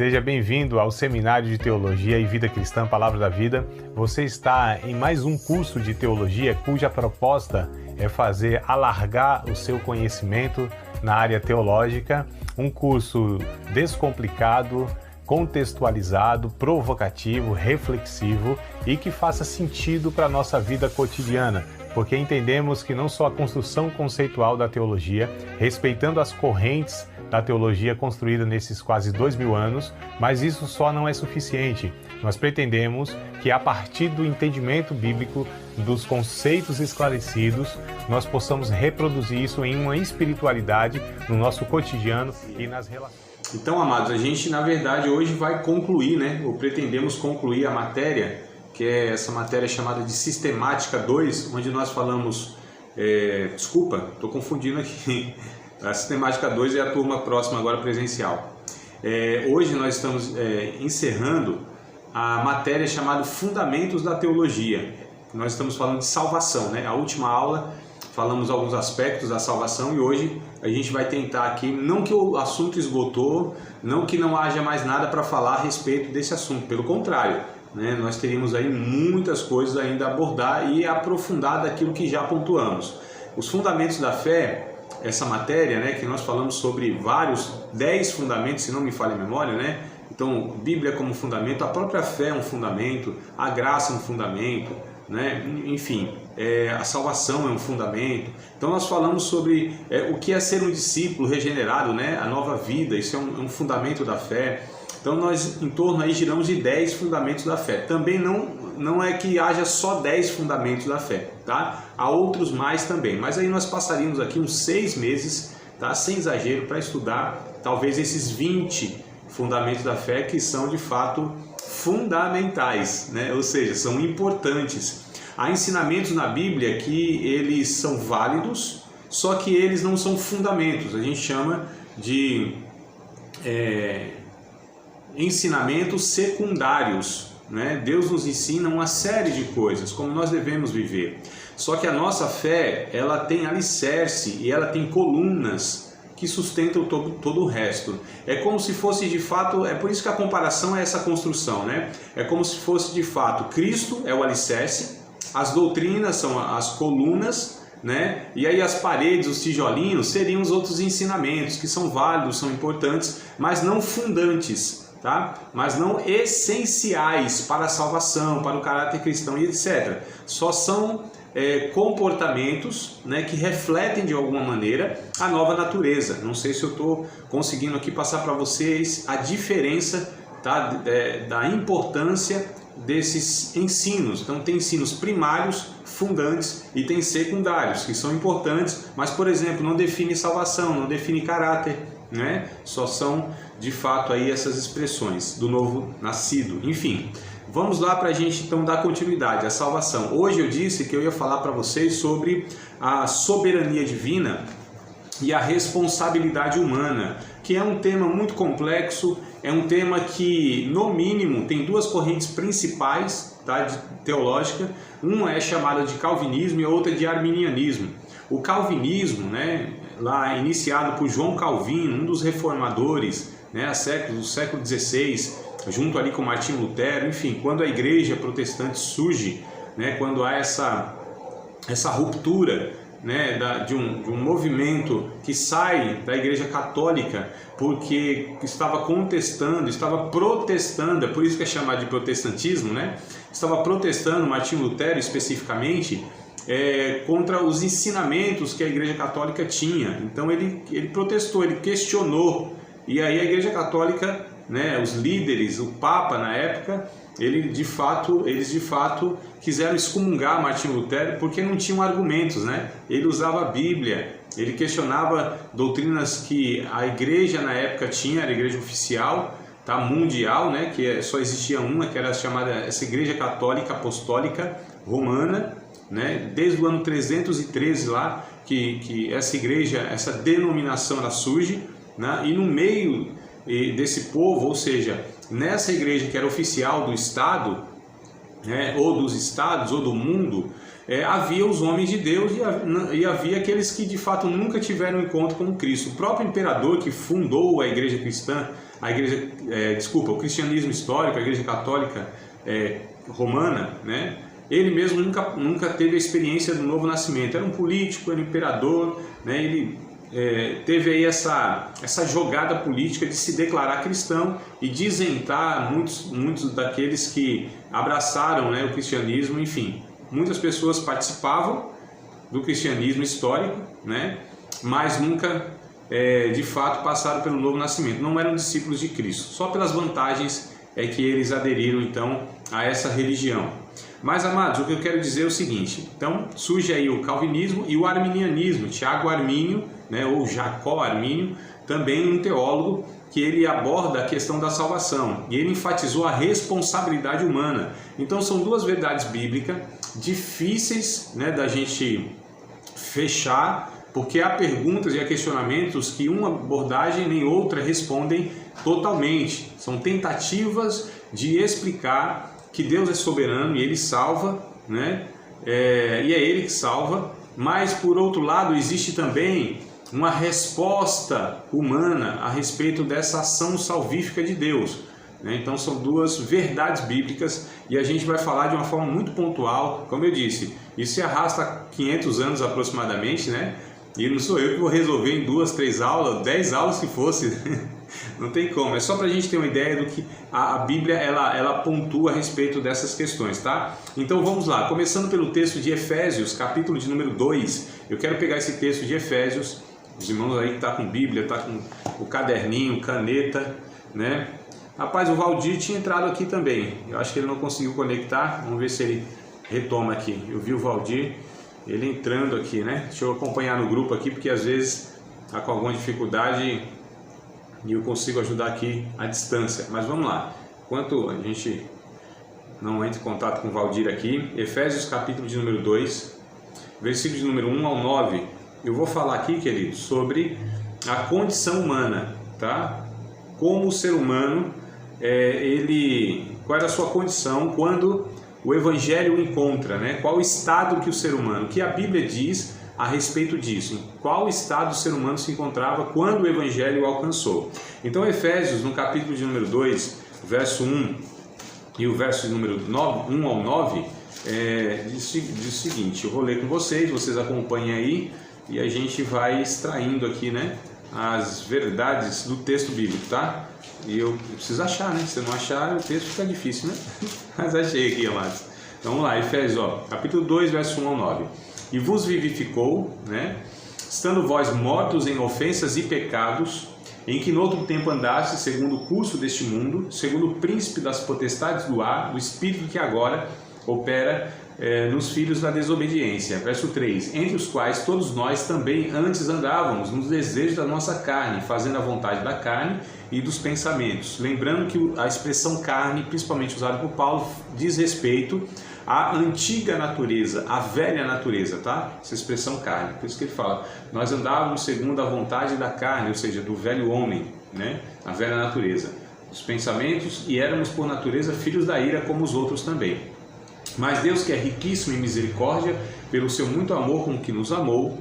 Seja bem-vindo ao Seminário de Teologia e Vida Cristã Palavra da Vida. Você está em mais um curso de teologia cuja proposta é fazer alargar o seu conhecimento na área teológica, um curso descomplicado, contextualizado, provocativo, reflexivo e que faça sentido para a nossa vida cotidiana, porque entendemos que não só a construção conceitual da teologia, respeitando as correntes da teologia construída nesses quase 2000 anos, mas isso só não é suficiente. Nós pretendemos que a partir do entendimento bíblico, dos conceitos esclarecidos, nós possamos reproduzir isso em uma espiritualidade no nosso cotidiano e nas relações. Então, amados, a gente na verdade hoje vai concluir, ou pretendemos concluir a matéria, que é essa matéria chamada de Sistemática 2, onde nós falamos, desculpa, estou confundindo aqui, a Sistemática 2 é a turma próxima agora presencial. Hoje nós estamos encerrando a matéria chamada Fundamentos da Teologia. Nós estamos falando de salvação, A última aula falamos alguns aspectos da salvação e hoje a gente vai tentar aqui, não que o assunto esgotou, não que não haja mais nada para falar a respeito desse assunto, pelo contrário, nós teríamos aí muitas coisas ainda a abordar e aprofundar daquilo que já pontuamos. Os fundamentos da fé, essa matéria, que nós falamos sobre vários, 10 fundamentos, se não me falha a memória, Então, Bíblia como fundamento, a própria fé é um fundamento, a graça é um fundamento, Enfim, a salvação é um fundamento. Então nós falamos sobre o que é ser um discípulo regenerado, a nova vida, isso é um fundamento da fé. Então nós em torno aí giramos de 10 fundamentos da fé. Também não é que haja só 10 fundamentos da fé, tá? Há outros mais também, mas aí nós passaríamos aqui uns 6 meses, tá? Sem exagero, para estudar talvez esses 20 fundamentos da fé que são de fato fundamentais, Ou seja, são importantes. Há ensinamentos na Bíblia que eles são válidos, só que eles não são fundamentos. A gente chama de ensinamentos secundários, Deus nos ensina uma série de coisas, como nós devemos viver. Só que a nossa fé, ela tem alicerce e ela tem colunas que sustentam todo o resto. É como se fosse de fato, é por isso que a comparação é essa construção, É como se fosse de fato, Cristo é o alicerce, as doutrinas são as colunas, E aí as paredes, os tijolinhos seriam os outros ensinamentos que são válidos, são importantes, mas não fundantes, tá? Mas não essenciais para a salvação, para o caráter cristão e etc. Só são comportamentos, que refletem de alguma maneira a nova natureza. Não sei se eu estou conseguindo aqui passar para vocês a diferença, tá? Da importância desses ensinos. Então tem ensinos primários, fundantes, e tem secundários, que são importantes, mas, por exemplo, não define salvação, não define caráter, Só são de fato aí essas expressões do novo nascido. Enfim, vamos lá para a gente então dar continuidade à salvação. Hoje eu disse que eu ia falar para vocês sobre a soberania divina e a responsabilidade humana, que é um tema muito complexo, é um tema que, no mínimo, tem duas correntes principais, tá, teológica. Uma é chamada de calvinismo e a outra de arminianismo. O calvinismo, lá iniciado por João Calvino, um dos reformadores, do século XVI, junto ali com Martinho Lutero, enfim, quando a igreja protestante surge, quando há essa ruptura, de um movimento que sai da igreja católica porque estava protestando, é por isso que é chamado de protestantismo, Estava protestando, Martinho Lutero especificamente, contra os ensinamentos que a igreja católica tinha. Então ele protestou, ele questionou, e aí a igreja católica, os líderes, o Papa na época, eles de fato quiseram excomungar Martinho Lutero porque não tinham argumentos, Ele usava a Bíblia, ele questionava doutrinas que a igreja na época tinha, era a igreja oficial, tá, mundial, que só existia uma, que era chamada essa igreja católica apostólica romana, desde o ano 313 lá, que essa igreja, essa denominação ela surge, e no meio desse povo, ou seja, nessa igreja que era oficial do Estado, ou dos estados, ou do mundo, havia os homens de Deus e havia aqueles que de fato nunca tiveram encontro com Cristo. O próprio imperador que fundou a igreja cristã o cristianismo histórico, a Igreja Católica Romana, né? Ele mesmo nunca teve a experiência do novo nascimento. Era um político, era um imperador, né? Ele teve aí essa jogada política de se declarar cristão e de isentar muitos daqueles que abraçaram, né, o cristianismo. Enfim, muitas pessoas participavam do cristianismo histórico, né, mas nunca de fato passaram pelo novo nascimento, não eram discípulos de Cristo. Só pelas vantagens é que eles aderiram então a essa religião. Mas, amados, o que eu quero dizer é o seguinte: então surge aí o calvinismo e o arminianismo. Tiago Armínio, né, ou Jacó Armínio, também um teólogo que ele aborda a questão da salvação e ele enfatizou a responsabilidade humana. Então são duas verdades bíblicas difíceis, né, da gente fechar, porque há perguntas e há questionamentos que uma abordagem nem outra respondem totalmente. São tentativas de explicar que Deus é soberano e Ele salva, né? E é Ele que salva, mas por outro lado existe também uma resposta humana a respeito dessa ação salvífica de Deus, né? Então são duas verdades bíblicas e a gente vai falar de uma forma muito pontual. Como eu disse, isso se arrasta há 500 anos aproximadamente, né? E não sou eu que vou resolver em 2, 3 aulas, 10 aulas se fosse. Não tem como, é só para a gente ter uma ideia do que a Bíblia ela pontua a respeito dessas questões, tá? Então vamos lá, começando pelo texto de Efésios, capítulo de número 2. Eu quero pegar esse texto de Efésios, os irmãos aí que tá com Bíblia, tá com o caderninho, caneta, né? Rapaz, o Valdir tinha entrado aqui também, eu acho que ele não conseguiu conectar, vamos ver se ele retoma aqui. Eu vi o Valdir, ele entrando aqui, né? Deixa eu acompanhar no grupo aqui, porque às vezes está com alguma dificuldade e eu consigo ajudar aqui à distância. Mas vamos lá, enquanto a gente não entra em contato com o Valdir aqui, Efésios capítulo de número 2, versículos de número 1 ao 9, eu vou falar aqui, querido, sobre a condição humana, tá? Como o ser humano, qual era a sua condição quando o Evangelho o encontra, né? Qual o estado que o ser humano, que a Bíblia diz a respeito disso, em qual estado o ser humano se encontrava quando o Evangelho o alcançou. Então Efésios, no capítulo de número 2, verso 1 e o verso de número 1 ao 9, diz o seguinte, eu vou ler com vocês acompanhem aí e a gente vai extraindo aqui, né, as verdades do texto bíblico, tá? E eu preciso achar, né? Se eu não achar, o texto fica difícil, né? Mas achei aqui, amados. Então vamos lá, Efésios, capítulo 2, verso 1 ao 9. E vos vivificou, né? Estando vós mortos em ofensas e pecados, em que no outro tempo andaste segundo o curso deste mundo, segundo o príncipe das potestades do ar, o espírito que agora opera nos filhos da desobediência. Verso 3. Entre os quais todos nós também antes andávamos nos desejos da nossa carne, fazendo a vontade da carne e dos pensamentos. Lembrando que a expressão carne, principalmente usada por Paulo, diz respeito à antiga natureza, à velha natureza, tá? Essa expressão carne. Por isso que ele fala, nós andávamos segundo a vontade da carne, ou seja, do velho homem, né? A velha natureza, os pensamentos, e éramos por natureza filhos da ira como os outros também. Mas Deus, que é riquíssimo em misericórdia, pelo seu muito amor com que nos amou,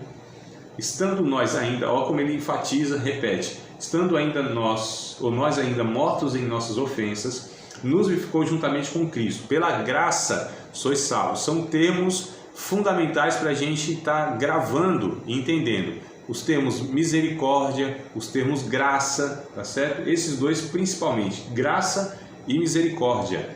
estando nós ainda, como ele enfatiza, repete, estando ainda nós ainda mortos em nossas ofensas, nos vivificou juntamente com Cristo. Pela graça sois salvos. São termos fundamentais para a gente estar gravando e entendendo. Os termos misericórdia, os termos graça, tá certo? Esses dois principalmente, graça e misericórdia.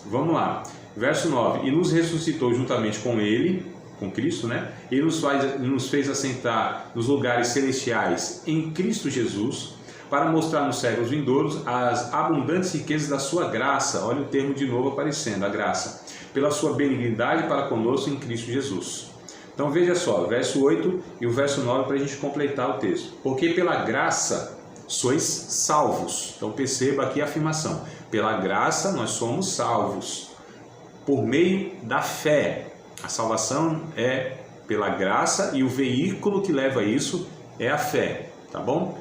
Vamos lá. Verso 9, e nos ressuscitou juntamente com Ele, com Cristo, né? E nos fez assentar nos lugares celestiais em Cristo Jesus, para mostrar nos séculos vindouros as abundantes riquezas da sua graça. Olha o termo de novo aparecendo, a graça. Pela sua benignidade para conosco em Cristo Jesus. Então veja só, verso 8 e o verso 9 para a gente completar o texto. Porque pela graça sois salvos. Então perceba aqui a afirmação. Pela graça nós somos salvos. Por meio da fé. A salvação é pela graça e o veículo que leva a isso é a fé, tá bom?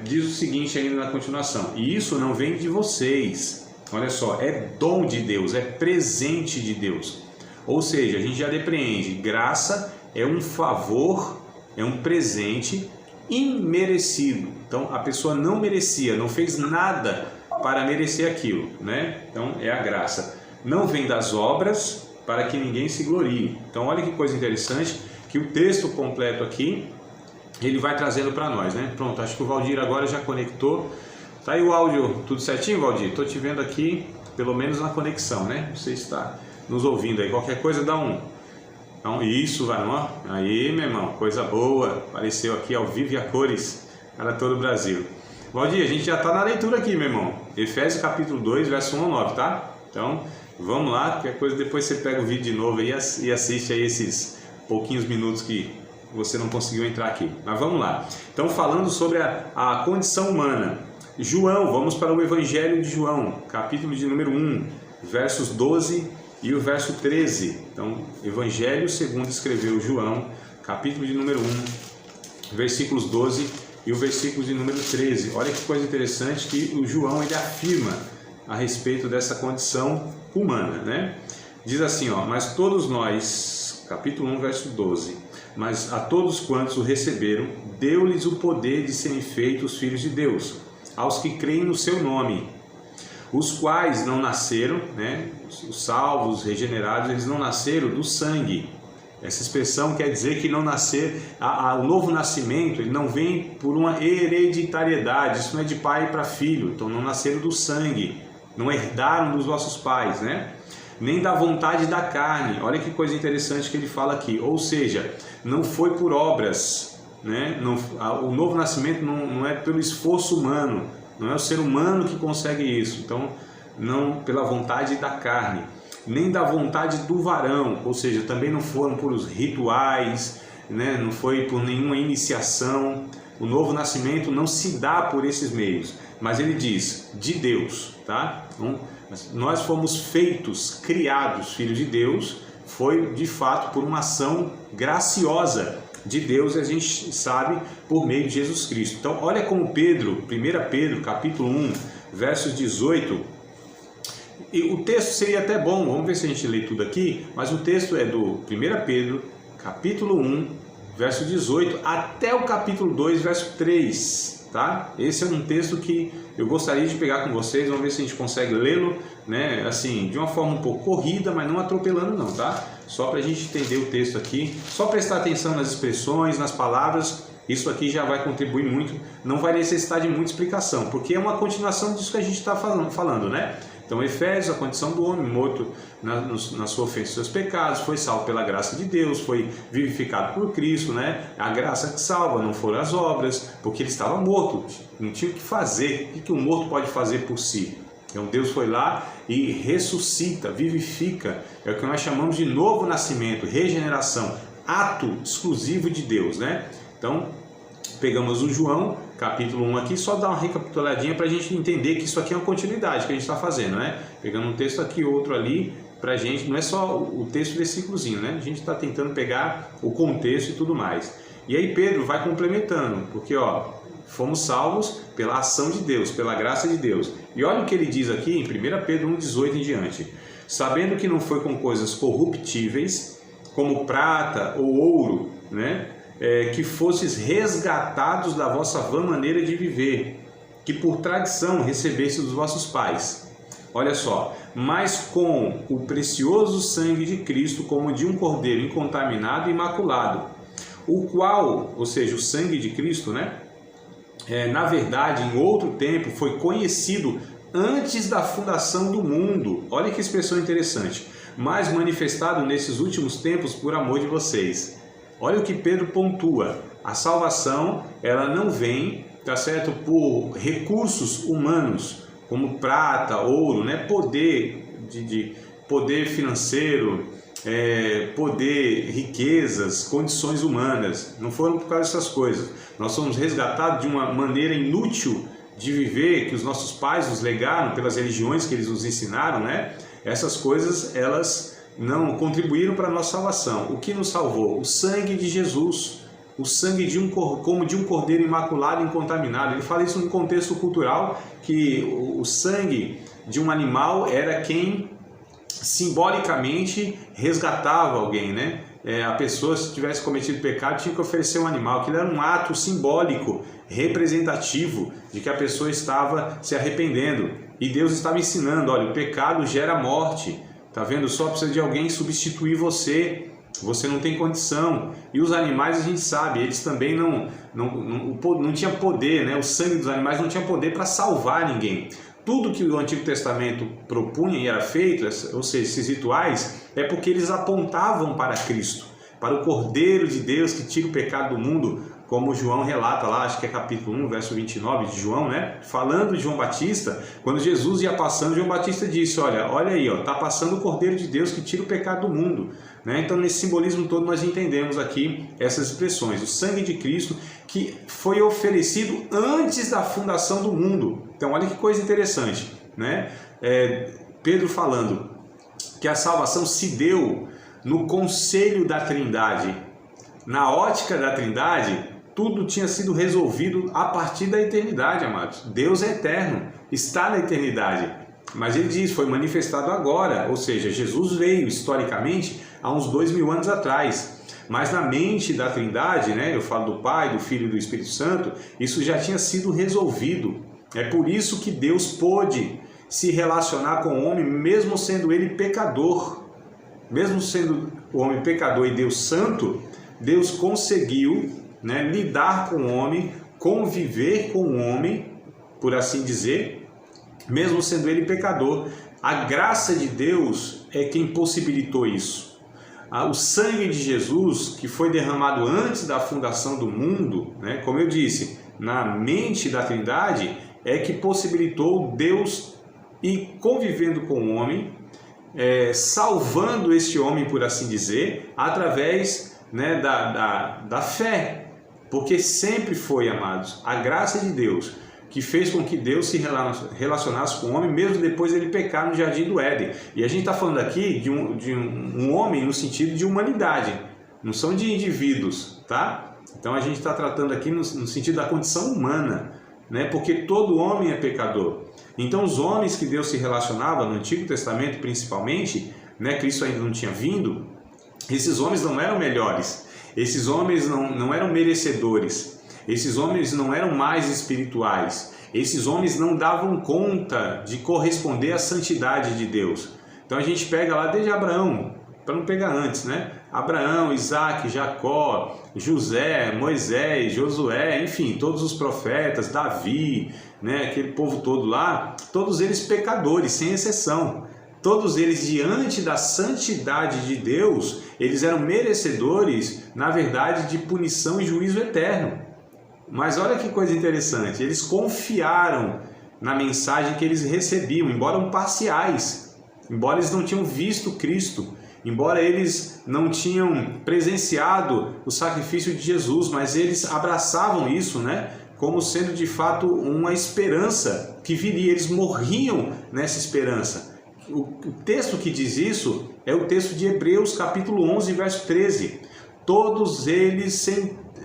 Diz o seguinte ainda na continuação, e isso não vem de vocês, olha só, é dom de Deus, é presente de Deus, ou seja, a gente já depreende, graça é um favor, é um presente imerecido. Então a pessoa não merecia, não fez nada para merecer aquilo, né? Então é a graça. Não vem das obras para que ninguém se glorie. Então olha que coisa interessante, que o texto completo aqui, ele vai trazendo para nós, né? Pronto, acho que o Valdir agora já conectou. Tá aí o áudio, tudo certinho, Valdir? Estou te vendo aqui, pelo menos na conexão, né? Você está nos ouvindo aí. Qualquer coisa dá um isso, vai, ó. Aí, meu irmão, coisa boa. Apareceu aqui ao vivo e a cores para todo o Brasil. Valdir, a gente já está na leitura aqui, meu irmão. Efésios capítulo 2, verso 1 ao 9, tá? Então, vamos lá. Qualquer coisa, depois você pega o vídeo de novo aí e assiste aí esses pouquinhos minutos que você não conseguiu entrar aqui. Mas vamos lá. Então, falando sobre a condição humana. João, vamos para o Evangelho de João, capítulo de número 1, versos 12 e o verso 13. Então, Evangelho segundo escreveu João, capítulo de número 1, versículos 12 e o versículo de número 13. Olha que coisa interessante que o João ele afirma a respeito dessa condição humana, né? Diz assim, ó, mas todos nós, capítulo 1, verso 12, mas a todos quantos o receberam, deu-lhes o poder de serem feitos filhos de Deus, aos que creem no seu nome, os quais não nasceram, né, os salvos, os regenerados, eles não nasceram do sangue. Essa expressão quer dizer que não nascer, o novo nascimento, ele não vem por uma hereditariedade, isso não é de pai para filho, então não nasceram do sangue, não herdaram dos vossos pais, né? Nem da vontade da carne. Olha que coisa interessante que ele fala aqui, ou seja, não foi por obras, né? O novo nascimento não é pelo esforço humano, não é o ser humano que consegue isso, então não pela vontade da carne, nem da vontade do varão, ou seja, também não foram por os rituais, né? Não foi por nenhuma iniciação. O novo nascimento não se dá por esses meios, mas ele diz, de Deus, tá? Então, nós fomos feitos, criados filhos de Deus, foi de fato por uma ação graciosa de Deus, a gente sabe, por meio de Jesus Cristo. Então olha como Pedro, 1 Pedro capítulo 1, versos 18, e o texto seria até bom, vamos ver se a gente lê tudo aqui, mas o texto é do 1 Pedro capítulo 1, verso 18, até o capítulo 2, verso 3, tá? Esse é um texto que eu gostaria de pegar com vocês, vamos ver se a gente consegue lê-lo, né? Assim, de uma forma um pouco corrida, mas não atropelando não, tá? Só para a gente entender o texto aqui, só prestar atenção nas expressões, nas palavras, isso aqui já vai contribuir muito, não vai necessitar de muita explicação, porque é uma continuação disso que a gente está falando, né? Então, Efésios, a condição do homem, morto na sua ofensa e seus pecados, foi salvo pela graça de Deus, foi vivificado por Cristo, né? A graça que salva, não foram as obras, porque ele estava morto, não tinha o que fazer. O que um morto pode fazer por si? Então, Deus foi lá e ressuscita, vivifica, é o que nós chamamos de novo nascimento, regeneração, ato exclusivo de Deus, né? Então, pegamos o João, capítulo 1 aqui, só dar uma recapituladinha para a gente entender que isso aqui é uma continuidade que a gente está fazendo, né? Pegando um texto aqui, outro ali, para a gente, não é só o texto versículozinho, né? A gente está tentando pegar o contexto e tudo mais. E aí Pedro vai complementando, porque ó, fomos salvos pela ação de Deus, pela graça de Deus. E olha o que ele diz aqui em 1 Pedro 1,18 em diante. Sabendo que não foi com coisas corruptíveis, como prata ou ouro, né? Que fostes resgatados da vossa vã maneira de viver, que por tradição recebeste dos vossos pais. Olha só, mas com o precioso sangue de Cristo, como de um cordeiro incontaminado e imaculado, o qual, ou seja, o sangue de Cristo, né? Na verdade, em outro tempo, foi conhecido antes da fundação do mundo. Olha que expressão interessante. Mas manifestado nesses últimos tempos por amor de vocês. Olha o que Pedro pontua. A salvação, ela não vem, tá certo, por recursos humanos, como prata, ouro, né? Poder poder financeiro, poder, riquezas, condições humanas. Não foram por causa dessas coisas. Nós somos resgatados de uma maneira inútil de viver, que os nossos pais nos legaram pelas religiões que eles nos ensinaram, né? Essas coisas, elas não contribuíram para a nossa salvação. O que nos salvou? O sangue de Jesus, o sangue como de um cordeiro imaculado e incontaminado. Ele fala isso num contexto cultural, que o sangue de um animal era quem simbolicamente resgatava alguém, né? A pessoa, se tivesse cometido pecado, tinha que oferecer um animal. Aquilo era um ato simbólico, representativo de que a pessoa estava se arrependendo. E Deus estava ensinando, olha, o pecado gera morte. Tá vendo? Só precisa de alguém substituir você. Você não tem condição. E os animais, a gente sabe, eles também não tinham poder, né? O sangue dos animais não tinha poder para salvar ninguém. Tudo que o Antigo Testamento propunha e era feito, ou seja, esses rituais, é porque eles apontavam para Cristo, para o Cordeiro de Deus que tira o pecado do mundo, como João relata lá, acho que é capítulo 1, verso 29 de João, né? Falando de João Batista, quando Jesus ia passando, João Batista disse, olha aí, está passando o Cordeiro de Deus que tira o pecado do mundo. Né? Então, nesse simbolismo todo, nós entendemos aqui essas expressões. O sangue de Cristo que foi oferecido antes da fundação do mundo. Então, olha que coisa interessante, né? Pedro falando que a salvação se deu no conselho da Trindade. Na ótica da Trindade, tudo tinha sido resolvido a partir da eternidade, amados. Deus é eterno, está na eternidade. Mas ele diz, foi manifestado agora, ou seja, Jesus veio historicamente há uns 2000 anos atrás. Mas na mente da Trindade, né, eu falo do Pai, do Filho e do Espírito Santo, isso já tinha sido resolvido. É por isso que Deus pôde se relacionar com o homem, mesmo sendo ele pecador. Mesmo sendo o homem pecador e Deus santo, Deus conseguiu, né, lidar com o homem, conviver com o homem, por assim dizer, mesmo sendo ele pecador. A graça de Deus é quem possibilitou isso. O sangue de Jesus, que foi derramado antes da fundação do mundo, né, como eu disse, na mente da Trindade, é que possibilitou Deus ir convivendo com o homem, salvando este homem, por assim dizer, através, né, da fé. Porque sempre foi, amados, a graça de Deus que fez com que Deus se relacionasse com o homem, mesmo depois dele pecar no Jardim do Éden. E a gente está falando aqui de um homem no sentido de humanidade, não são de indivíduos, tá? Então a gente está tratando aqui no sentido da condição humana, né? Porque todo homem é pecador. Então os homens que Deus se relacionava no Antigo Testamento principalmente, né? Cristo ainda não tinha vindo, esses homens não eram melhores, esses homens não eram merecedores. Esses homens não eram mais espirituais. Esses homens não davam conta de corresponder à santidade de Deus. Então a gente pega lá desde Abraão, para não pegar antes, né? Abraão, Isaac, Jacó, José, Moisés, Josué, enfim, todos os profetas, Davi, né? Aquele povo todo lá, todos eles pecadores, sem exceção. Todos eles, diante da santidade de Deus, eles eram merecedores, na verdade, de punição e juízo eterno. Mas olha que coisa interessante, eles confiaram na mensagem que eles recebiam, embora parciais, embora eles não tinham visto Cristo, embora eles não tinham presenciado o sacrifício de Jesus, mas eles abraçavam isso, né, como sendo de fato uma esperança que viria, eles morriam nessa esperança. O texto que diz isso é o texto de Hebreus capítulo 11, verso 13. Todos eles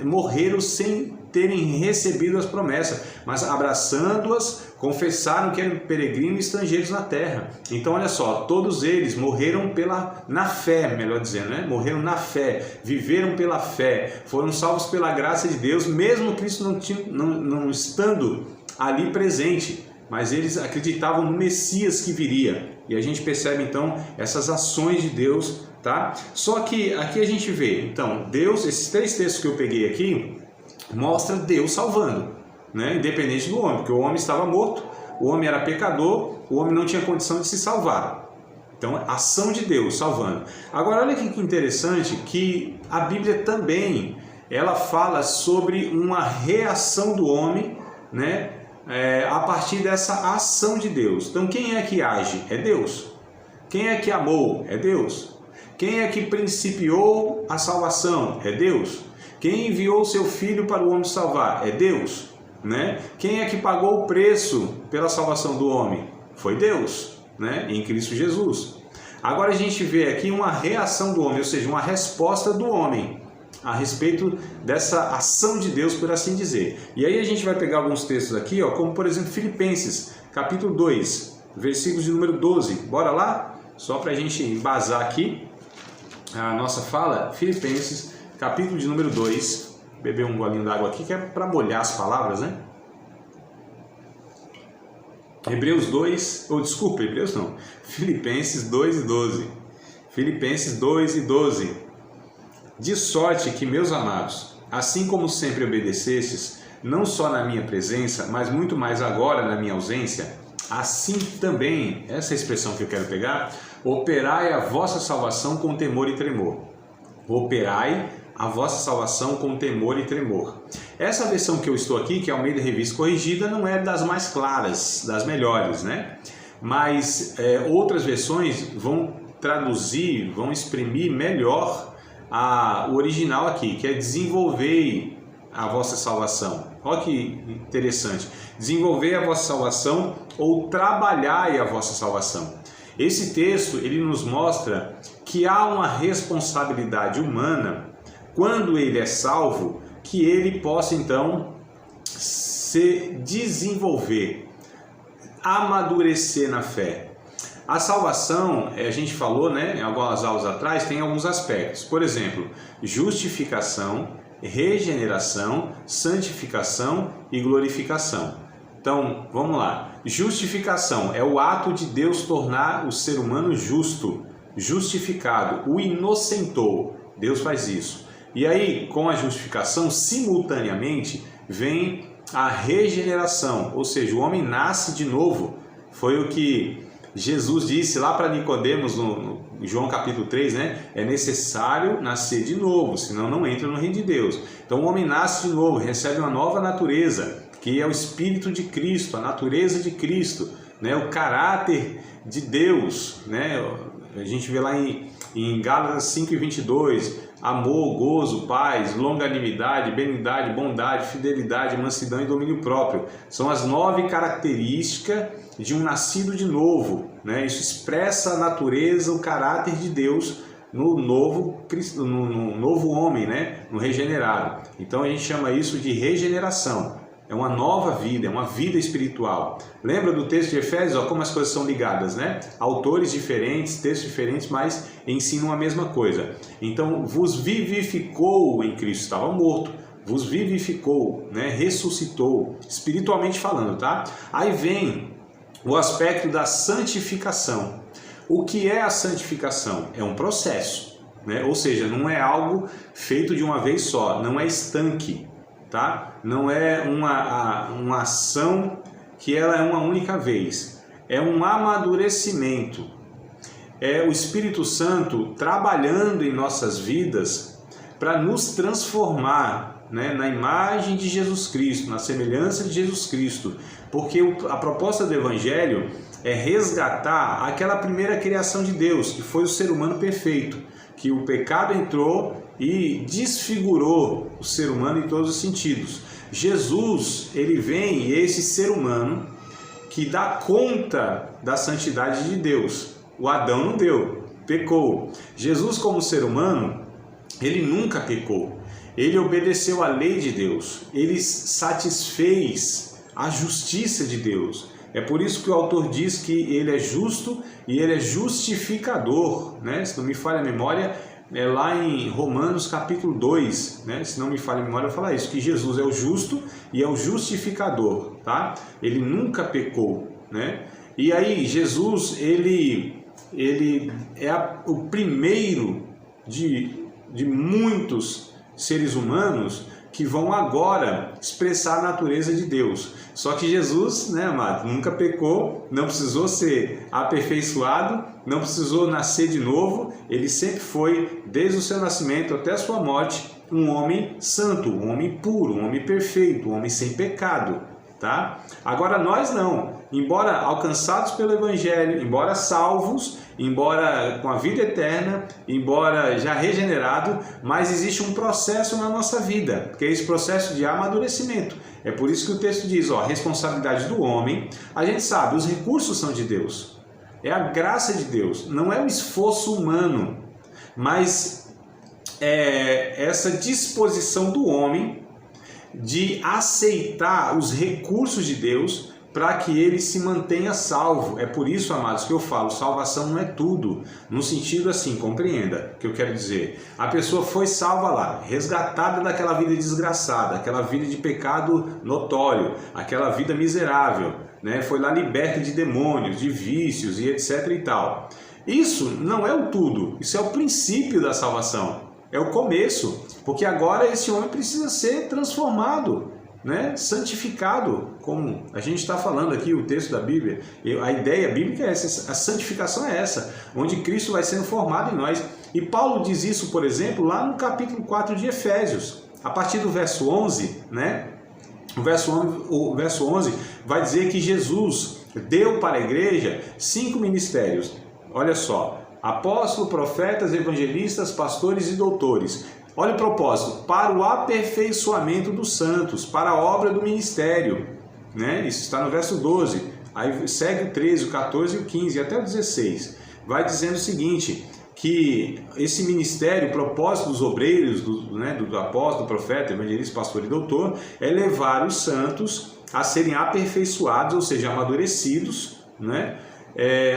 morreram sem terem recebido as promessas, mas abraçando-as, confessaram que eram peregrinos e estrangeiros na terra. Então olha só, todos eles morreram na fé, melhor dizendo, né? Morreram na fé, viveram pela fé, foram salvos pela graça de Deus, mesmo Cristo não estando ali presente, mas eles acreditavam no Messias que viria. E a gente percebe então essas ações de Deus, tá? Só que aqui a gente vê, então, Deus, esses 3 textos que eu peguei aqui, mostra Deus salvando, né? Independente do homem, porque o homem estava morto, o homem era pecador, o homem não tinha condição de se salvar. Então, ação de Deus salvando. Agora, olha que interessante que a Bíblia também, ela fala sobre uma reação do homem, né? A partir dessa ação de Deus. Então, quem é que age? É Deus. Quem é que amou? É Deus. Quem é que principiou a salvação? É Deus. Quem enviou o seu Filho para o homem salvar? É Deus, né? Quem é que pagou o preço pela salvação do homem? Foi Deus, né? Em Cristo Jesus. Agora a gente vê aqui uma reação do homem, ou seja, uma resposta do homem a respeito dessa ação de Deus, por assim dizer. E aí a gente vai pegar alguns textos aqui, ó, como por exemplo Filipenses, capítulo 2, versículos de número 12. Bora lá? só para a gente embasar aqui a nossa fala, Filipenses, capítulo de número 2, beber um golinho d'água aqui, que é para molhar as palavras, né? Hebreus 2, Hebreus não, Filipenses 2 e 12. Filipenses 2 e 12. De sorte que, meus amados, assim como sempre obedecestes, não só na minha presença, mas muito mais agora na minha ausência, assim também, essa é a expressão que eu quero pegar, operai a vossa salvação com temor e tremor. Operai a vossa salvação com temor e tremor. Essa versão que eu estou aqui, que é a Almeida Revista Corrigida, não é das mais claras, das melhores, né? Mas outras versões vão traduzir, vão exprimir melhor o original aqui, que é desenvolvei a vossa salvação. Olha que interessante. Desenvolvei a vossa salvação ou trabalhai a vossa salvação. Esse texto, ele nos mostra que há uma responsabilidade humana, quando ele é salvo, que ele possa então se desenvolver, amadurecer na fé. A salvação, a gente falou, né, em algumas aulas atrás, tem alguns aspectos. Por exemplo, justificação, regeneração, santificação e glorificação. Então, vamos lá. Justificação é o ato de Deus tornar o ser humano justo, justificado, o inocentou. Deus faz isso. E aí, com a justificação, simultaneamente, vem a regeneração, ou seja, o homem nasce de novo. Foi o que Jesus disse lá para Nicodemos no João capítulo 3, né? É necessário nascer de novo, senão não entra no reino de Deus. Então o homem nasce de novo, recebe uma nova natureza, que é o Espírito de Cristo, a natureza de Cristo, né? O caráter de Deus, né? A gente vê lá em Gálatas 5:22, amor, gozo, paz, longanimidade, benignidade, bondade, fidelidade, mansidão e domínio próprio. São as 9 características de um nascido de novo, né? Isso expressa a natureza, o caráter de Deus no novo homem, né? No regenerado. Então a gente chama isso de regeneração. É uma nova vida, é uma vida espiritual. Lembra do texto de Efésios, ó, como as coisas são ligadas, né? Autores diferentes, textos diferentes, mas ensinam a mesma coisa. Então, vos vivificou em Cristo, estava morto, vos vivificou, né? Ressuscitou, espiritualmente falando, tá? Aí vem o aspecto da santificação. O que é a santificação? É um processo, né? Ou seja, não é algo feito de uma vez só, não é estanque. Tá? Não é uma ação que ela é uma única vez, é um amadurecimento, é o Espírito Santo trabalhando em nossas vidas para nos transformar, né, na imagem de Jesus Cristo, na semelhança de Jesus Cristo, porque a proposta do Evangelho é resgatar aquela primeira criação de Deus, que foi o ser humano perfeito, que o pecado entrou e desfigurou o ser humano em todos os sentidos. Jesus, ele vem e é esse ser humano que dá conta da santidade de Deus. O Adão não deu, pecou. Jesus, como ser humano, ele nunca pecou. Ele obedeceu à lei de Deus. Ele satisfez a justiça de Deus. É por isso que o autor diz que ele é justo e ele é justificador, né? Se não me falha a memória, é lá em Romanos capítulo 2, né? Se não me falha a memória, eu vou falar isso, que Jesus é o justo e é o justificador, tá? Ele nunca pecou, né? E aí Jesus, ele é o primeiro de muitos seres humanos que vão agora expressar a natureza de Deus. Só que Jesus, né, amado, nunca pecou, não precisou ser aperfeiçoado, não precisou nascer de novo, ele sempre foi, desde o seu nascimento até a sua morte, um homem santo, um homem puro, um homem perfeito, um homem sem pecado, tá? Agora nós não, embora alcançados pelo Evangelho, embora salvos, embora com a vida eterna, embora já regenerado, mas existe um processo na nossa vida, que é esse processo de amadurecimento. É por isso que o texto diz, ó, responsabilidade do homem. A gente sabe, os recursos são de Deus, é a graça de Deus, não é o esforço humano, mas é essa disposição do homem de aceitar os recursos de Deus para que ele se mantenha salvo. É por isso, amados, que eu falo, salvação não é tudo, no sentido assim, compreenda o que eu quero dizer. A pessoa foi salva lá, resgatada daquela vida desgraçada, aquela vida de pecado notório, aquela vida miserável, né? Foi lá liberta de demônios, de vícios e etc e tal. Isso não é o tudo, isso é o princípio da salvação, é o começo, porque agora esse homem precisa ser transformado, né? Santificado, como a gente está falando aqui, o texto da Bíblia, a ideia bíblica é essa, a santificação é essa, onde Cristo vai sendo formado em nós. E Paulo diz isso, por exemplo, lá no capítulo 4 de Efésios, a partir do verso 11, né? O verso 11 vai dizer que Jesus deu para a igreja 5 ministérios. Olha só, apóstolos, profetas, evangelistas, pastores e doutores. Olha o propósito, para o aperfeiçoamento dos santos, para a obra do ministério, né? Isso está no verso 12, aí segue o 13, o 14 e o 15, até o 16, vai dizendo o seguinte, que esse ministério, o propósito dos obreiros, do apóstolo, do profeta, evangelista, pastor e doutor, é levar os santos a serem aperfeiçoados, ou seja, amadurecidos, né?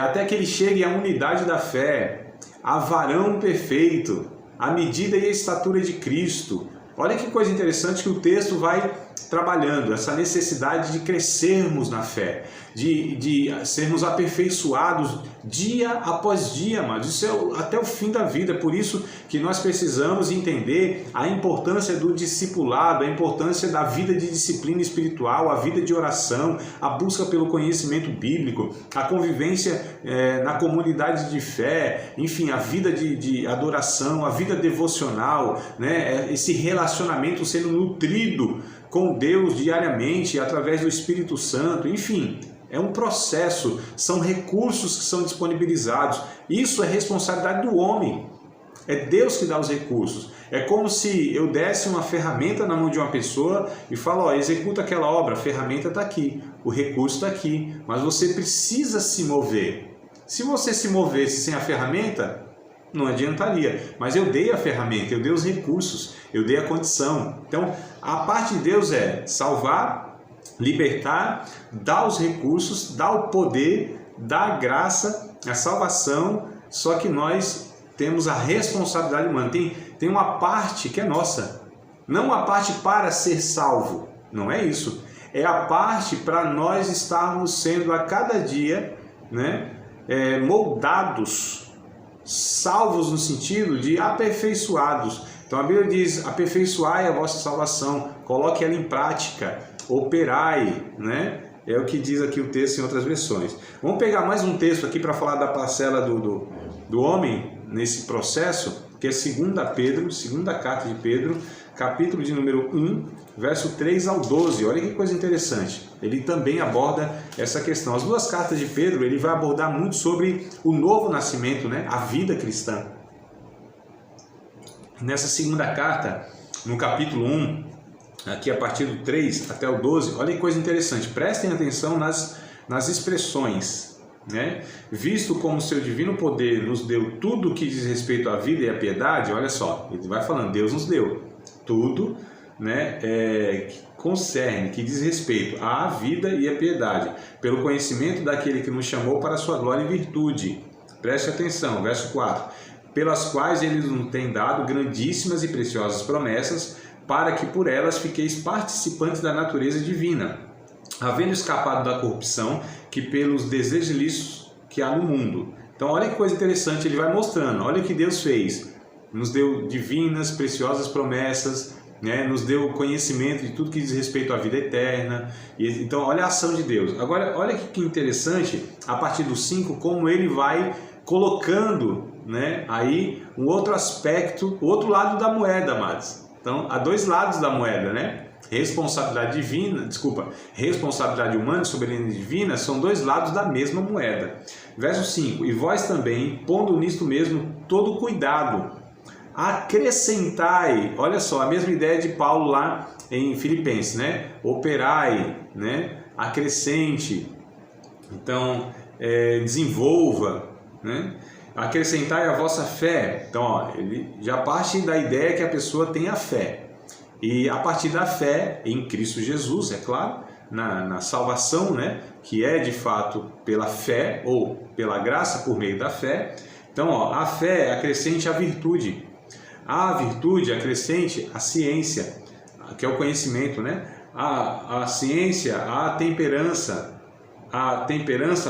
Até que eles cheguem à unidade da fé, a varão perfeito, a medida e a estatura de Cristo. Olha que coisa interessante que o texto vai trabalhando, essa necessidade de crescermos na fé, de sermos aperfeiçoados dia após dia, mas isso é até o fim da vida. Por isso que nós precisamos entender a importância do discipulado, a importância da vida de disciplina espiritual, a vida de oração, a busca pelo conhecimento bíblico, a convivência na comunidade de fé, enfim, a vida de adoração, a vida devocional, né? Esse relacionamento sendo nutrido com Deus diariamente, através do Espírito Santo, enfim, é um processo, são recursos que são disponibilizados. Isso é responsabilidade do homem, é Deus que dá os recursos. É como se eu desse uma ferramenta na mão de uma pessoa e falo, ó, executa aquela obra, a ferramenta está aqui, o recurso está aqui, mas você precisa se mover. Se você se movesse sem a ferramenta, não adiantaria, mas eu dei a ferramenta, eu dei os recursos, eu dei a condição. Então, a parte de Deus é salvar, libertar, dar os recursos, dar o poder, dar a graça, a salvação, só que nós temos a responsabilidade humana. Tem uma parte que é nossa, não uma parte para ser salvo, não é isso. É a parte para nós estarmos sendo a cada dia, né, moldados, salvos no sentido de aperfeiçoados. Então a Bíblia diz, aperfeiçoai a vossa salvação, coloque ela em prática, operai, né? É o que diz aqui o texto em outras versões. Vamos pegar mais um texto aqui para falar da parcela do homem nesse processo, que é 2 Pedro, segunda carta de Pedro, capítulo de número 1, verso 3 ao 12. Olha que coisa interessante. Ele também aborda essa questão. As duas cartas de Pedro, ele vai abordar muito sobre o novo nascimento, né? A vida cristã. Nessa segunda carta, no capítulo 1, aqui a partir do 3 até o 12, olha que coisa interessante. Prestem atenção nas expressões, né? Visto como seu divino poder nos deu tudo que diz respeito à vida e à piedade, olha só, ele vai falando, Deus nos deu tudo, né, que concerne, que diz respeito à vida e à piedade, pelo conhecimento daquele que nos chamou para a sua glória e virtude. Preste atenção, verso 4. Pelas quais ele nos tem dado grandíssimas e preciosas promessas, para que por elas fiqueis participantes da natureza divina, havendo escapado da corrupção que pelos desejos ilícitos que há no mundo. Então olha que coisa interessante, ele vai mostrando, olha o que Deus fez. Nos deu divinas, preciosas promessas, né? Nos deu conhecimento de tudo que diz respeito à vida eterna. Então olha a ação de Deus. Agora olha que interessante, a partir do 5, como ele vai colocando, né, aí um outro aspecto, o outro lado da moeda, amados. Então há dois lados da moeda, né? Responsabilidade humana e soberania divina são dois lados da mesma moeda. Verso 5, e vós também, pondo nisto mesmo todo cuidado, acrescentai, olha só, a mesma ideia de Paulo lá em Filipenses, né? Operai, né? Acrescente, então desenvolva, né? Acrescentai a vossa fé. Então, ó, ele já parte da ideia que a pessoa tem a fé. E a partir da fé em Cristo Jesus, é claro, na salvação, né? Que é de fato pela fé ou pela graça por meio da fé. Então, ó, a fé acrescente a virtude, a virtude acrescente a ciência, que é o conhecimento, né? A ciência, a temperança, a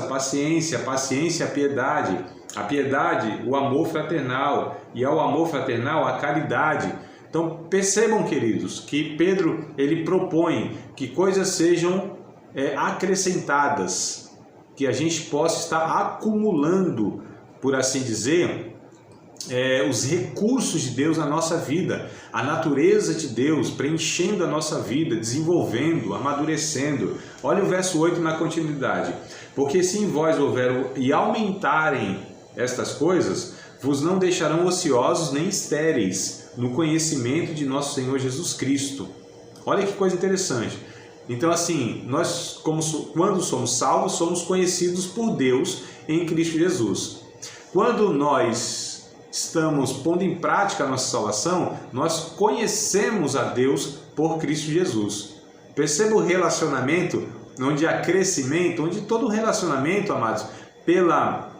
paciência, a paciência, a piedade, o amor fraternal, e ao amor fraternal, a caridade. Então percebam, queridos, que Pedro ele propõe que coisas sejam acrescentadas, que a gente possa estar acumulando, por assim dizer, os recursos de Deus na nossa vida, a natureza de Deus preenchendo a nossa vida, desenvolvendo, amadurecendo. Olha o verso 8 na continuidade. Porque se em vós houver e aumentarem estas coisas, vos não deixarão ociosos nem estéreis no conhecimento de nosso Senhor Jesus Cristo. Olha que coisa interessante. Então assim, nós quando somos salvos, somos conhecidos por Deus em Cristo Jesus. Quando nós estamos pondo em prática a nossa salvação, nós conhecemos a Deus por Cristo Jesus. Perceba o relacionamento, onde há crescimento, onde todo relacionamento, amados, pela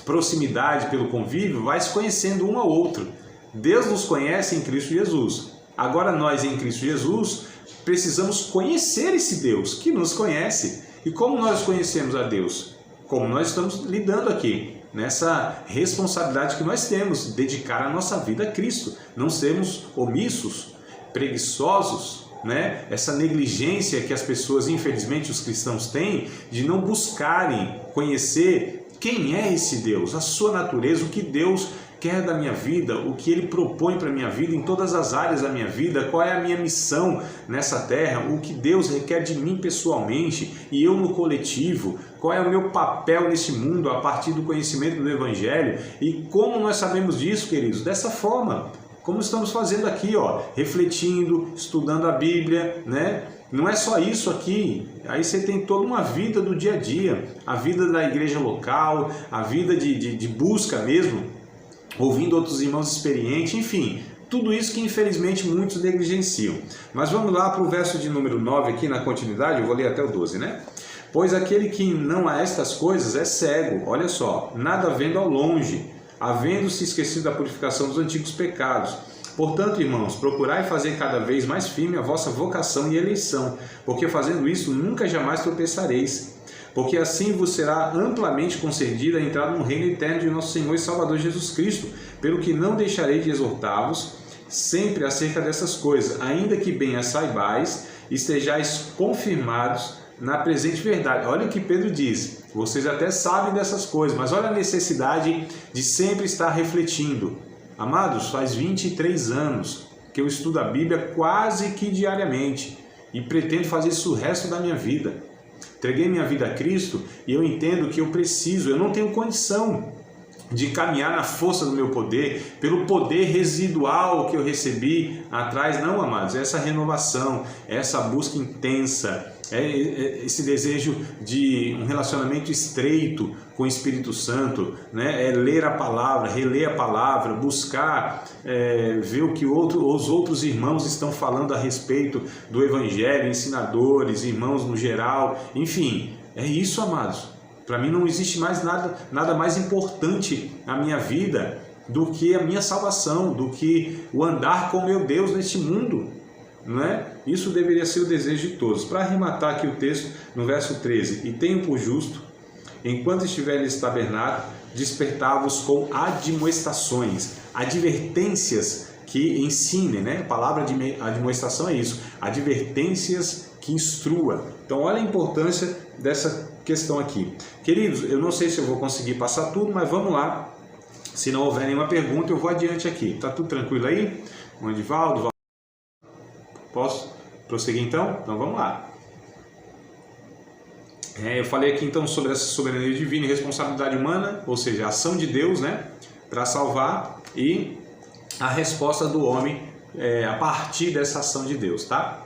proximidade, pelo convívio, vai se conhecendo um ao outro. Deus nos conhece em Cristo Jesus. Agora nós em Cristo Jesus precisamos conhecer esse Deus que nos conhece. E como nós conhecemos a Deus? Como nós estamos lidando aqui, nessa responsabilidade que nós temos, dedicar a nossa vida a Cristo, não sermos omissos, preguiçosos, né? Essa negligência que as pessoas, infelizmente os cristãos têm, de não buscarem conhecer quem é esse Deus, a sua natureza, o que Deus quer da minha vida, o que Ele propõe para a minha vida, em todas as áreas da minha vida, qual é a minha missão nessa terra, o que Deus requer de mim pessoalmente e eu no coletivo, qual é o meu papel nesse mundo a partir do conhecimento do Evangelho. E como nós sabemos disso, queridos? Dessa forma, como estamos fazendo aqui, ó, refletindo, estudando a Bíblia, né? Não é só isso aqui, aí você tem toda uma vida do dia a dia, a vida da igreja local, a vida de busca mesmo, ouvindo outros irmãos experientes, enfim, tudo isso que infelizmente muitos negligenciam. Mas vamos lá para o verso de número 9 aqui na continuidade, eu vou ler até o 12, né? Pois aquele que não há estas coisas é cego, olha só, nada vendo ao longe, havendo-se esquecido da purificação dos antigos pecados. Portanto, irmãos, procurai fazer cada vez mais firme a vossa vocação e eleição, porque fazendo isso nunca jamais tropeçareis. Porque assim vos será amplamente concedida a entrada no reino eterno de nosso Senhor e Salvador Jesus Cristo, pelo que não deixarei de exortar-vos sempre acerca dessas coisas, ainda que bem as saibais, estejais confirmados na presente verdade. Olha o que Pedro diz, vocês até sabem dessas coisas, mas olha a necessidade de sempre estar refletindo. Amados, faz 23 anos que eu estudo a Bíblia quase que diariamente e pretendo fazer isso o resto da minha vida. Entreguei minha vida a Cristo e eu entendo que eu não tenho condição de caminhar na força do meu poder, pelo poder residual que eu recebi atrás. Não, amados, essa renovação, essa busca intensa, esse desejo de um relacionamento estreito com o Espírito Santo, né? É ler a palavra, reler a palavra, buscar ver o que os outros irmãos estão falando a respeito do Evangelho, ensinadores, irmãos no geral, enfim, é isso, amados. Para mim não existe mais nada mais importante na minha vida do que a minha salvação, do que o andar com meu Deus neste mundo. Não é? Isso deveria ser o desejo de todos. Para arrematar aqui o texto, no verso 13, e tenho por justo, enquanto estiver nesse tabernáculo, despertar-vos com admoestações, advertências que ensinem, né? A palavra de admoestação é isso, advertências que instrua. Então olha a importância dessa questão aqui. Queridos, eu não sei se eu vou conseguir passar tudo, mas vamos lá. Se não houver nenhuma pergunta, eu vou adiante aqui. Tá tudo tranquilo aí? O Edivaldo, posso prosseguir então? Então vamos lá. Eu falei aqui então sobre essa soberania divina e responsabilidade humana, ou seja, a ação de Deus, né, para salvar, e a resposta do homem a partir dessa ação de Deus, tá?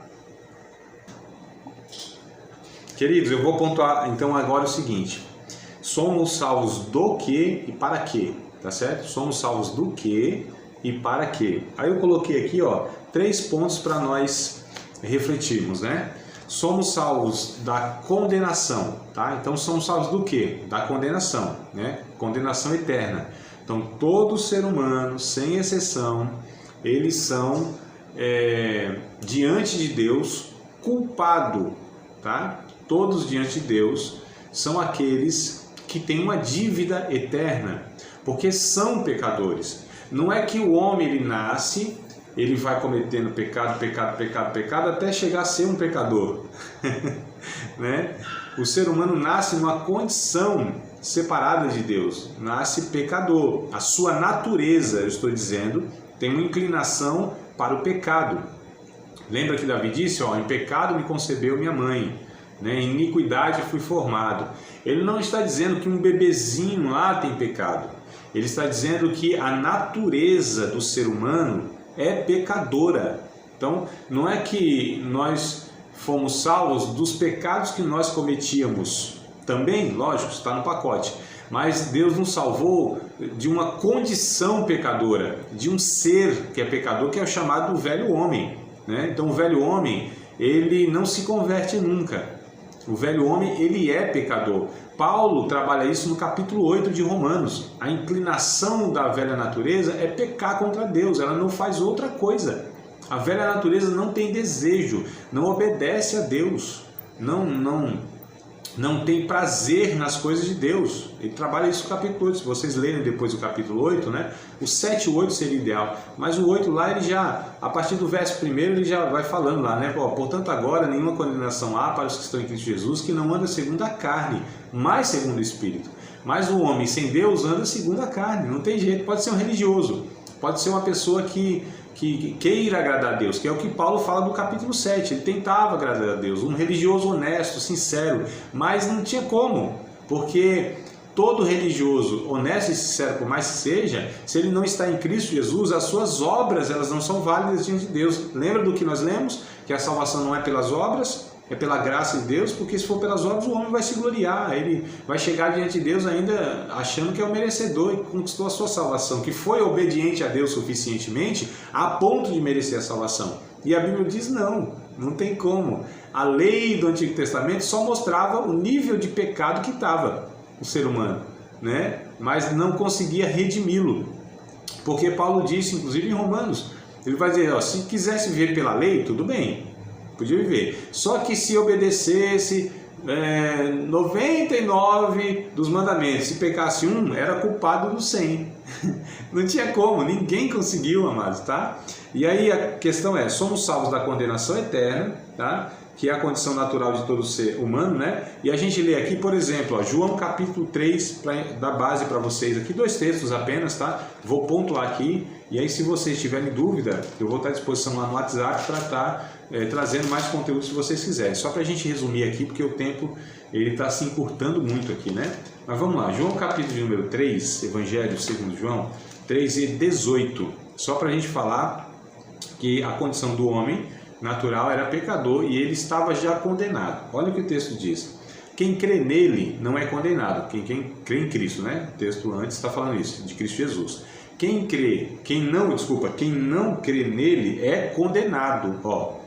Queridos, eu vou pontuar então agora o seguinte: somos salvos do que e para quê, tá certo? Somos salvos do que e para quê. Aí eu coloquei aqui, ó, 3 pontos para nós refletirmos, né? somos salvos da condenação, tá? Então somos salvos do quê? Da condenação, né? Condenação eterna. Então todo ser humano, sem exceção, eles são diante de Deus culpado, tá? Todos diante de Deus são aqueles que têm uma dívida eterna, porque são pecadores. Não é que o homem ele nasce, ele vai cometendo pecado, até chegar a ser um pecador. Né? O ser humano nasce numa condição separada de Deus, nasce pecador. A sua natureza, eu estou dizendo, tem uma inclinação para o pecado. Lembra que Davi disse, ó, em pecado me concebeu minha mãe, né? Em iniquidade fui formado. Ele não está dizendo que um bebezinho lá tem pecado. Ele está dizendo que a natureza do ser humano é pecadora. Então, não é que nós fomos salvos dos pecados que nós cometíamos. Também, lógico, está no pacote. Mas Deus nos salvou de uma condição pecadora, de um ser que é pecador, que é o chamado velho homem, né? Então, o velho homem, ele não se converte nunca. O velho homem, ele é pecador. Paulo trabalha isso no capítulo 8 de Romanos. A inclinação da velha natureza é pecar contra Deus, ela não faz outra coisa. A velha natureza não tem desejo, não obedece a Deus, não tem prazer nas coisas de Deus. Ele trabalha isso no capítulo 8, se vocês lerem depois o capítulo 8, né? O 7 e o 8 seria ideal, mas o 8 lá, ele já, a partir do verso 1, ele já vai falando lá, né? Portanto, agora nenhuma condenação há para os que estão em Cristo Jesus, que não anda segundo a carne, mas segundo o Espírito. Mas o homem sem Deus anda segundo a carne, não tem jeito. Pode ser um religioso, pode ser uma pessoa que queira agradar a Deus, que é o que Paulo fala do capítulo 7, ele tentava agradar a Deus, um religioso honesto, sincero, mas não tinha como, porque todo religioso honesto e sincero, por mais que seja, se ele não está em Cristo Jesus, as suas obras, elas não são válidas diante de Deus. Lembra do que nós lemos? Que a salvação não é pelas obras, é pela graça de Deus, porque se for pelas obras o homem vai se gloriar, ele vai chegar diante de Deus ainda achando que é o merecedor e conquistou a sua salvação, que foi obediente a Deus suficientemente a ponto de merecer a salvação. E a Bíblia diz não tem como. A lei do Antigo Testamento só mostrava o nível de pecado que estava o ser humano, né? Mas não conseguia redimi-lo, porque Paulo disse, inclusive em Romanos, ele vai dizer, ó, se quisesse viver pela lei, tudo bem, podia viver. Só que se obedecesse 99 dos mandamentos, se pecasse um, era culpado dos 100. Não tinha como, ninguém conseguiu, amados, tá? E aí a questão é, somos salvos da condenação eterna, tá? Que é a condição natural de todo ser humano, né? E a gente lê aqui, por exemplo, ó, João capítulo 3, para dar base para vocês aqui, 2 textos apenas, tá? Vou pontuar aqui, e aí se vocês tiverem dúvida, eu vou estar à disposição lá no WhatsApp para estar trazendo mais conteúdo se vocês quiserem. Só para a gente resumir aqui, porque o tempo ele está se encurtando muito aqui, né? Mas vamos lá, João capítulo número 3, Evangelho segundo João, 3 e 18. Só para a gente falar que a condição do homem natural era pecador e ele estava já condenado. Olha o que o texto diz. Quem crê nele não é condenado. Quem crê em Cristo, né? O texto antes está falando isso, de Cristo Jesus. Quem não crê nele é condenado. Ó,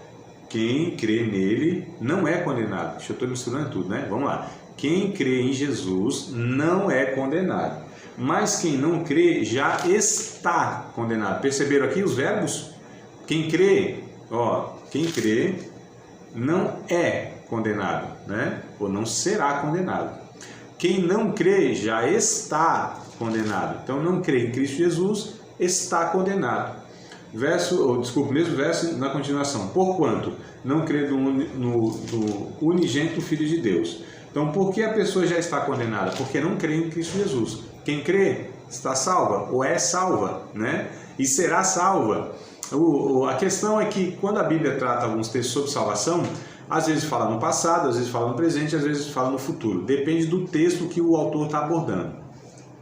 quem crê nele não é condenado. Deixa eu estar misturando tudo, né? Vamos lá. Quem crê em Jesus não é condenado. Mas quem não crê já está condenado. Perceberam aqui os verbos? Quem crê, ó, quem crê não é condenado, né? Ou não será condenado. Quem não crê já está condenado. Então, não crê em Cristo Jesus, está condenado. Mesmo verso na continuação. Porquanto não crê no unigênito Filho de Deus. Então, por que a pessoa já está condenada? Porque não crê em Cristo Jesus. Quem crê está salva, ou é salva, né? E será salva. A questão é que quando a Bíblia trata alguns textos sobre salvação, às vezes fala no passado, às vezes fala no presente, às vezes fala no futuro. Depende do texto que o autor está abordando.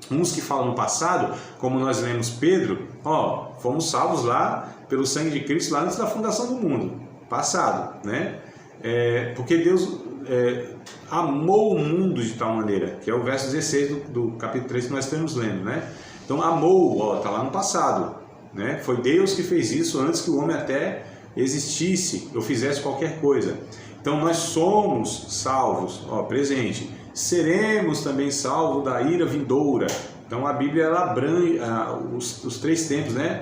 Uns que falam no passado, como nós lemos Pedro, ó, fomos salvos lá pelo sangue de Cristo lá antes da fundação do mundo. Passado, né? Porque Deus amou o mundo de tal maneira, que é o verso 16 do capítulo 3 que nós estamos lendo, né? Então amou, ó, está lá no passado, né? Foi Deus que fez isso antes que o homem até existisse ou fizesse qualquer coisa. Então nós somos salvos, presente, seremos também salvos da ira vindoura. Então a Bíblia ela abrange os 3 tempos, né?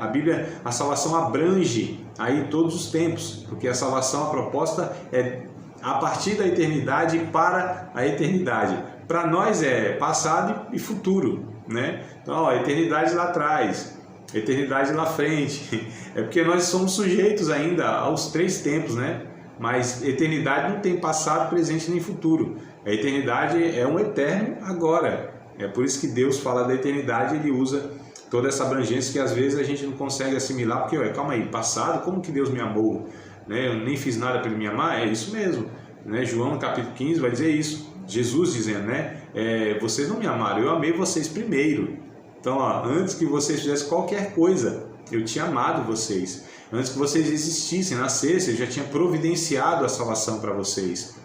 A salvação abrange aí todos os tempos, porque a salvação, a proposta é a partir da eternidade para a eternidade. Para nós é passado e futuro, né? Então a eternidade lá atrás, eternidade lá frente. É porque nós somos sujeitos ainda aos 3 tempos, né? Mas eternidade não tem passado, presente nem futuro. A eternidade é um eterno agora. É por isso que Deus fala da eternidade, ele usa toda essa abrangência que às vezes a gente não consegue assimilar, porque, calma aí, passado, como que Deus me amou? Né? Eu nem fiz nada para ele me amar? É isso mesmo. Né? João, capítulo 15, vai dizer isso. Jesus dizendo, né? Vocês não me amaram, eu amei vocês primeiro. Então, antes que vocês fizessem qualquer coisa, eu tinha amado vocês. Antes que vocês existissem, nascessem, eu já tinha providenciado a salvação para vocês.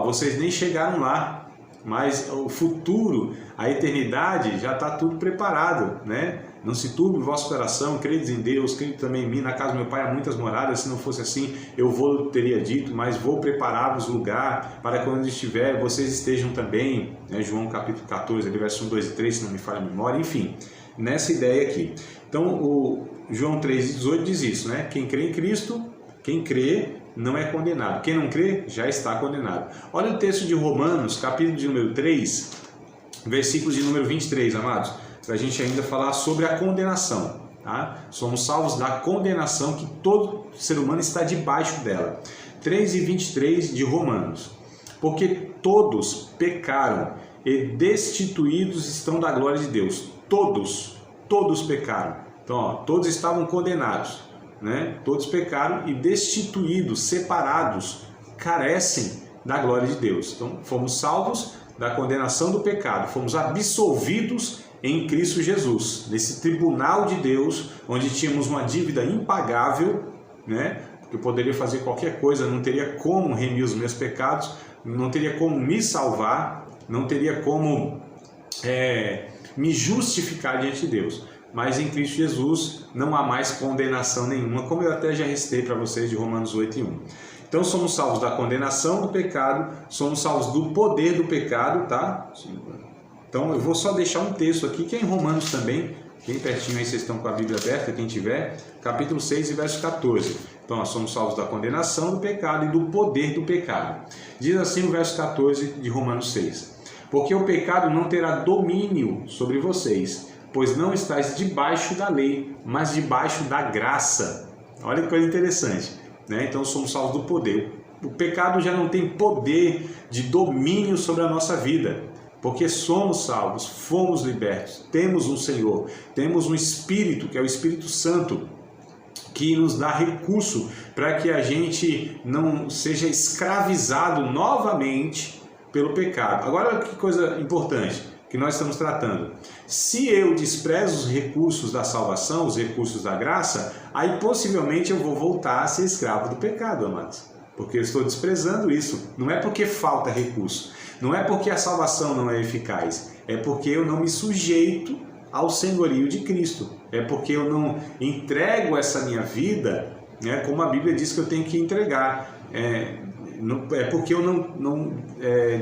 Vocês nem chegaram lá, mas o futuro, a eternidade, já está tudo preparado, né? Não se turbe o vosso coração, credes em Deus, crede também em mim. Na casa do meu pai há muitas moradas, se não fosse assim, eu teria dito, mas vou preparar-vos lugar para quando estiver, vocês estejam também. Né? João capítulo 14, verso 1, 2 e 3, se não me falha a memória, enfim, nessa ideia aqui. Então, o João 3,18 diz isso, né? Quem crê em Cristo, quem crê não é condenado. Quem não crê, já está condenado. Olha o texto de Romanos, capítulo de número 3, versículo de número 23, amados, para a gente ainda falar sobre a condenação. Tá? Somos salvos da condenação que todo ser humano está debaixo dela. 3:23 de Romanos. Porque todos pecaram e destituídos estão da glória de Deus. Todos pecaram. Então, todos estavam condenados, né? Todos pecaram e destituídos, separados, carecem da glória de Deus. Então, fomos salvos da condenação do pecado, fomos absolvidos em Cristo Jesus, nesse tribunal de Deus, onde tínhamos uma dívida impagável, né? Porque eu poderia fazer qualquer coisa, não teria como remir os meus pecados, não teria como me salvar, não teria como me justificar diante de Deus. Mas em Cristo Jesus não há mais condenação nenhuma, como eu até já recitei para vocês de Romanos 8:1. Então somos salvos da condenação do pecado, somos salvos do poder do pecado, tá? Então eu vou só deixar um texto aqui, que é em Romanos também, bem pertinho aí, vocês estão com a Bíblia aberta, quem tiver, capítulo 6 e verso 14. Então nós somos salvos da condenação do pecado e do poder do pecado. Diz assim o verso 14 de Romanos 6. Porque o pecado não terá domínio sobre vocês, pois não estáis debaixo da lei, mas debaixo da graça. Olha que coisa interessante, né? Então somos salvos do poder. O pecado já não tem poder de domínio sobre a nossa vida, porque somos salvos, fomos libertos, temos um Senhor, temos um Espírito, que é o Espírito Santo, que nos dá recurso para que a gente não seja escravizado novamente pelo pecado. Agora, que coisa importante que nós estamos tratando. Se eu desprezo os recursos da salvação, os recursos da graça, aí possivelmente eu vou voltar a ser escravo do pecado, amados. Porque eu estou desprezando isso. Não é porque falta recurso, não é porque a salvação não é eficaz, é porque eu não me sujeito ao senhorio de Cristo. É porque eu não entrego essa minha vida, né, como a Bíblia diz que eu tenho que entregar. É porque eu não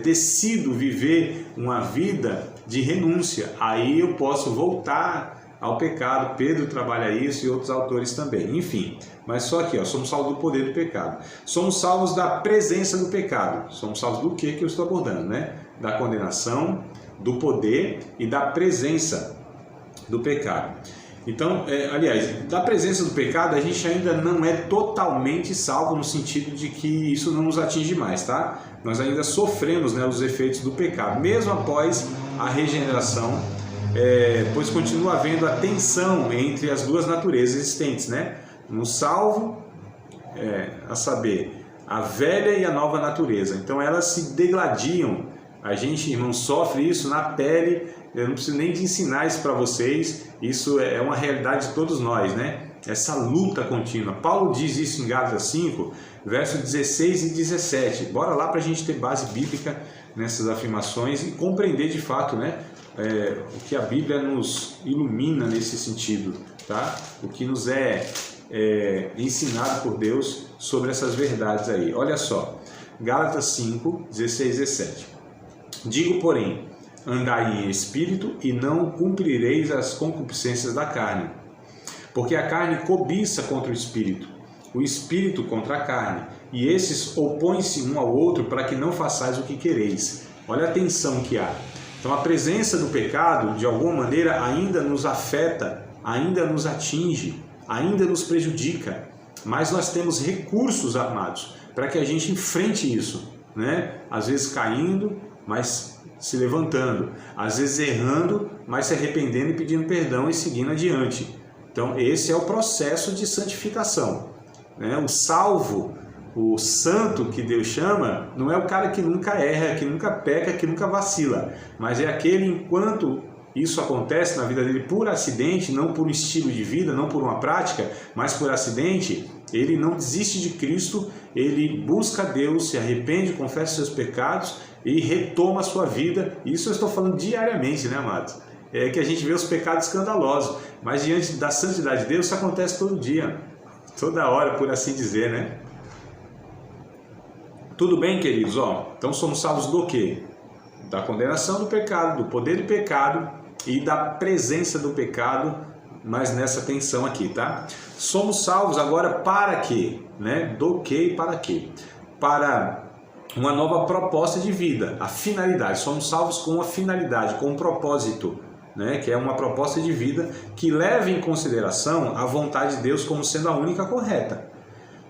decido viver uma vida de renúncia. Aí eu posso voltar ao pecado. Pedro trabalha isso e outros autores também. Enfim, mas só aqui, somos salvos do poder do pecado. Somos salvos da presença do pecado. Somos salvos do que eu estou abordando, né? Da condenação, do poder e da presença do pecado. Então, aliás, da presença do pecado a gente ainda não é totalmente salvo no sentido de que isso não nos atinge mais, tá? Nós ainda sofremos, né, os efeitos do pecado, mesmo após a regeneração, pois continua havendo a tensão entre as duas naturezas existentes, né? No salvo, a saber, a velha e a nova natureza. Então elas se degladiam. A gente, irmão, sofre isso na pele. Eu não preciso nem de ensinar isso para vocês, isso é uma realidade de todos nós, né? Essa luta contínua. Paulo diz isso em Gálatas 5, versos 16 e 17. Bora lá para a gente ter base bíblica nessas afirmações e compreender de fato, né, o que a Bíblia nos ilumina nesse sentido, tá? O que nos é ensinado por Deus sobre essas verdades aí. Olha só, Gálatas 5, 16 e 17. Digo, porém, andai em espírito e não cumprireis as concupiscências da carne. Porque a carne cobiça contra o espírito contra a carne, e esses opõem-se um ao outro para que não façais o que quereis. Olha a tensão que há. Então a presença do pecado, de alguma maneira, ainda nos afeta, ainda nos atinge, ainda nos prejudica. Mas nós temos recursos, amados, para que a gente enfrente isso, né? Às vezes caindo, mas se levantando. Às vezes errando, mas se arrependendo e pedindo perdão e seguindo adiante. Então esse é o processo de santificação, né? O salvo, o santo que Deus chama, não é o cara que nunca erra, que nunca peca, que nunca vacila, mas é aquele, enquanto isso acontece na vida dele por acidente, não por um estilo de vida, não por uma prática, mas por acidente, ele não desiste de Cristo, ele busca Deus, se arrepende, confessa seus pecados e retoma a sua vida. Isso eu estou falando diariamente, né, amados? É que a gente vê os pecados escandalosos, mas diante da santidade de Deus isso acontece todo dia, toda hora, por assim dizer, né? Tudo bem, queridos? Então somos salvos do quê? Da condenação do pecado, do poder do pecado e da presença do pecado, mas nessa tensão aqui, tá? Somos salvos agora para quê? Né? Do que e para quê? Para uma nova proposta de vida, a finalidade. Somos salvos com uma finalidade, com um propósito, né? Que é uma proposta de vida que leva em consideração a vontade de Deus como sendo a única correta.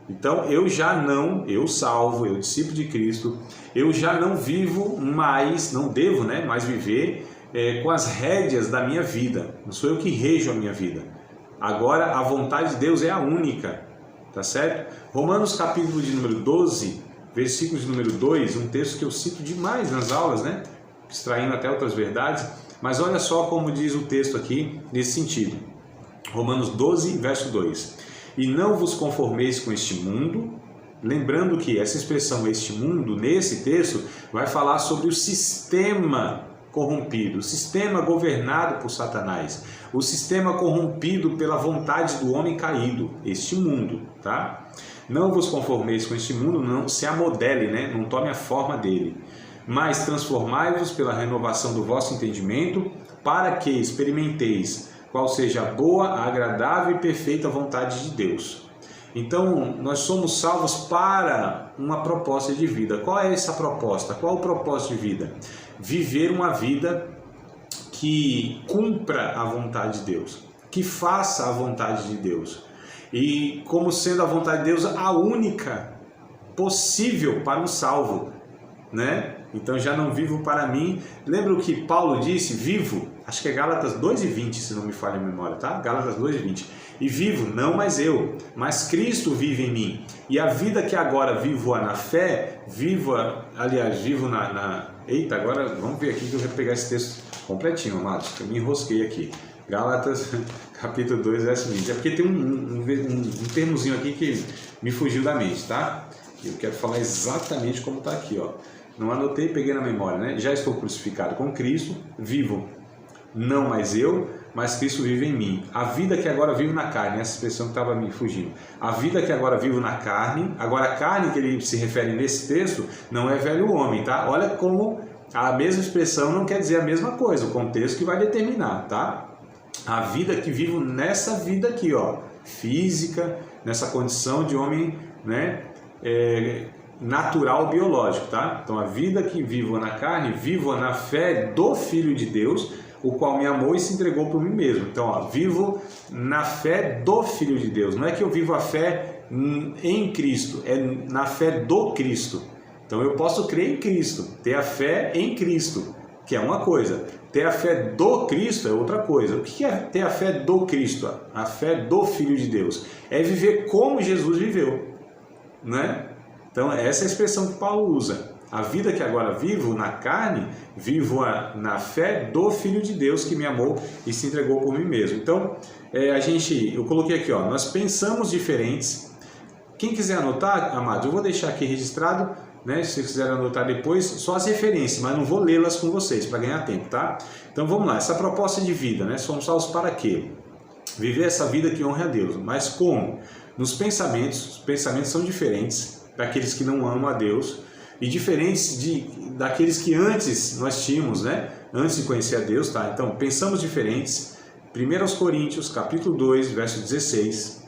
Então eu salvo, eu discípulo de Cristo, eu já não vivo mais, não devo, né, mais viver com as rédeas da minha vida. Não sou eu que rejo a minha vida. Agora a vontade de Deus é a única, tá certo? Romanos capítulo de número 12, versículo de número 2, um texto que eu cito demais nas aulas, né, extraindo até outras verdades, mas olha só como diz o texto aqui nesse sentido. Romanos 12, verso 2. E não vos conformeis com este mundo, lembrando que essa expressão, este mundo, nesse texto, vai falar sobre o sistema corrompido, o sistema governado por Satanás, o sistema corrompido pela vontade do homem caído, este mundo, tá? Não vos conformeis com este mundo, não se amodele, né? Não tome a forma dele, mas transformai-vos pela renovação do vosso entendimento, para que experimenteis qual seja a boa, agradável e perfeita vontade de Deus. Então, nós somos salvos para uma proposta de vida. Qual é essa proposta? Qual é o propósito de vida? Viver uma vida que cumpra a vontade de Deus, que faça a vontade de Deus. E como sendo a vontade de Deus a única possível para um salvo, né? Então já não vivo para mim. Lembra o que Paulo disse? Vivo, acho que é Gálatas 2:20, se não me falha a memória, tá? Gálatas 2:20. E vivo, não mais eu, mas Cristo vive em mim. E a vida que agora vivo na fé, vivo Eita, agora vamos ver aqui que eu vou pegar esse texto completinho, amados, que eu me enrosquei aqui. Gálatas, capítulo 2, verso 20. É porque tem um termozinho aqui que me fugiu da mente, tá? Eu quero falar exatamente como está aqui, ó. Não anotei, peguei na memória, né? Já estou crucificado com Cristo, vivo, não mais eu, mas Cristo vive em mim. A vida que agora vivo na carne, essa expressão que estava me fugindo. A vida que agora vivo na carne, agora a carne que ele se refere nesse texto, não é velho homem, tá? Olha como a mesma expressão não quer dizer a mesma coisa, o contexto que vai determinar, tá? A vida que vivo nessa vida aqui, ó, física, nessa condição de homem, né? Natural, biológico, tá? Então a vida que vivo na carne, vivo na fé do Filho de Deus, o qual me amou e se entregou por mim mesmo. Então, ó, vivo na fé do Filho de Deus. Não é que eu vivo a fé em Cristo, é na fé do Cristo. Então eu posso crer em Cristo, ter a fé em Cristo, que é uma coisa. Ter a fé do Cristo é outra coisa. O que é ter a fé do Cristo? A fé do Filho de Deus. É viver como Jesus viveu, né? Então essa é a expressão que Paulo usa. A vida que agora vivo na carne, vivo na fé do Filho de Deus que me amou e se entregou por mim mesmo. Então, eu coloquei aqui, ó, nós pensamos diferentes. Quem quiser anotar, amados, eu vou deixar aqui registrado, né? Se quiser anotar depois, só as referências, mas não vou lê-las com vocês para ganhar tempo, tá? Então vamos lá, essa proposta de vida, né? Somos salvos para quê? Viver essa vida que honra a Deus. Mas como? Nos pensamentos, os pensamentos são diferentes daqueles que não amam a Deus. e diferentes daqueles que antes nós tínhamos, né? Antes de conhecer a Deus, tá? Então, pensamos diferentes. 1 Coríntios, capítulo 2, verso 16.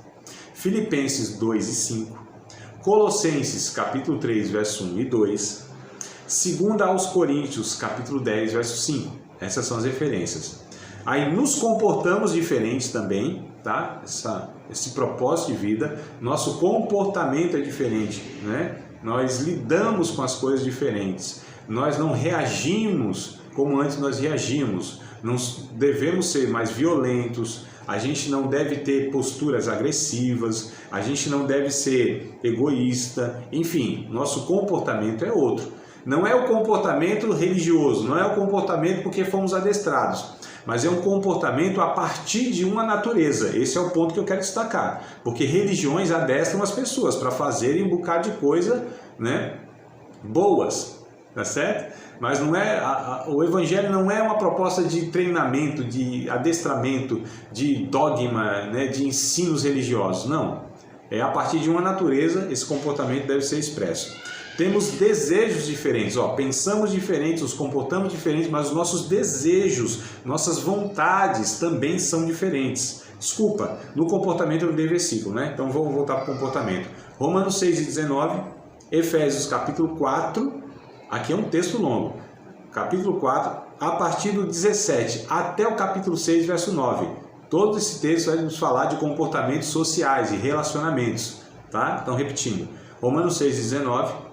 Filipenses 2 e 5. Colossenses, capítulo 3, verso 1 e 2. 2 aos Coríntios, capítulo 10, verso 5. Essas são as referências. Aí nos comportamos diferentes também, tá? Esse propósito de vida, nosso comportamento é diferente, né? Nós lidamos com as coisas diferentes, nós não reagimos como antes nós reagimos, não devemos ser mais violentos, a gente não deve ter posturas agressivas, a gente não deve ser egoísta, enfim, nosso comportamento é outro. Não é o comportamento religioso, não é o comportamento porque fomos adestrados, mas é um comportamento a partir de uma natureza. Esse é o ponto que eu quero destacar, porque religiões adestram as pessoas para fazerem um bocado de coisa, né, boas, tá certo? Mas não é, o Evangelho não é uma proposta de treinamento, de adestramento, de dogma, né, de ensinos religiosos, não. É a partir de uma natureza, esse comportamento deve ser expresso. Temos desejos diferentes, pensamos diferentes, nos comportamos diferentes, mas os nossos desejos, nossas vontades também são diferentes. Desculpa, no comportamento eu não dei versículo, né? Então vamos voltar para o comportamento. Romanos 6 e 19, Efésios capítulo 4, aqui é um texto longo, capítulo 4, a partir do 17 até o capítulo 6, verso 9. Todo esse texto vai nos falar de comportamentos sociais e relacionamentos, tá? Então repetindo, Romanos 6 e 19,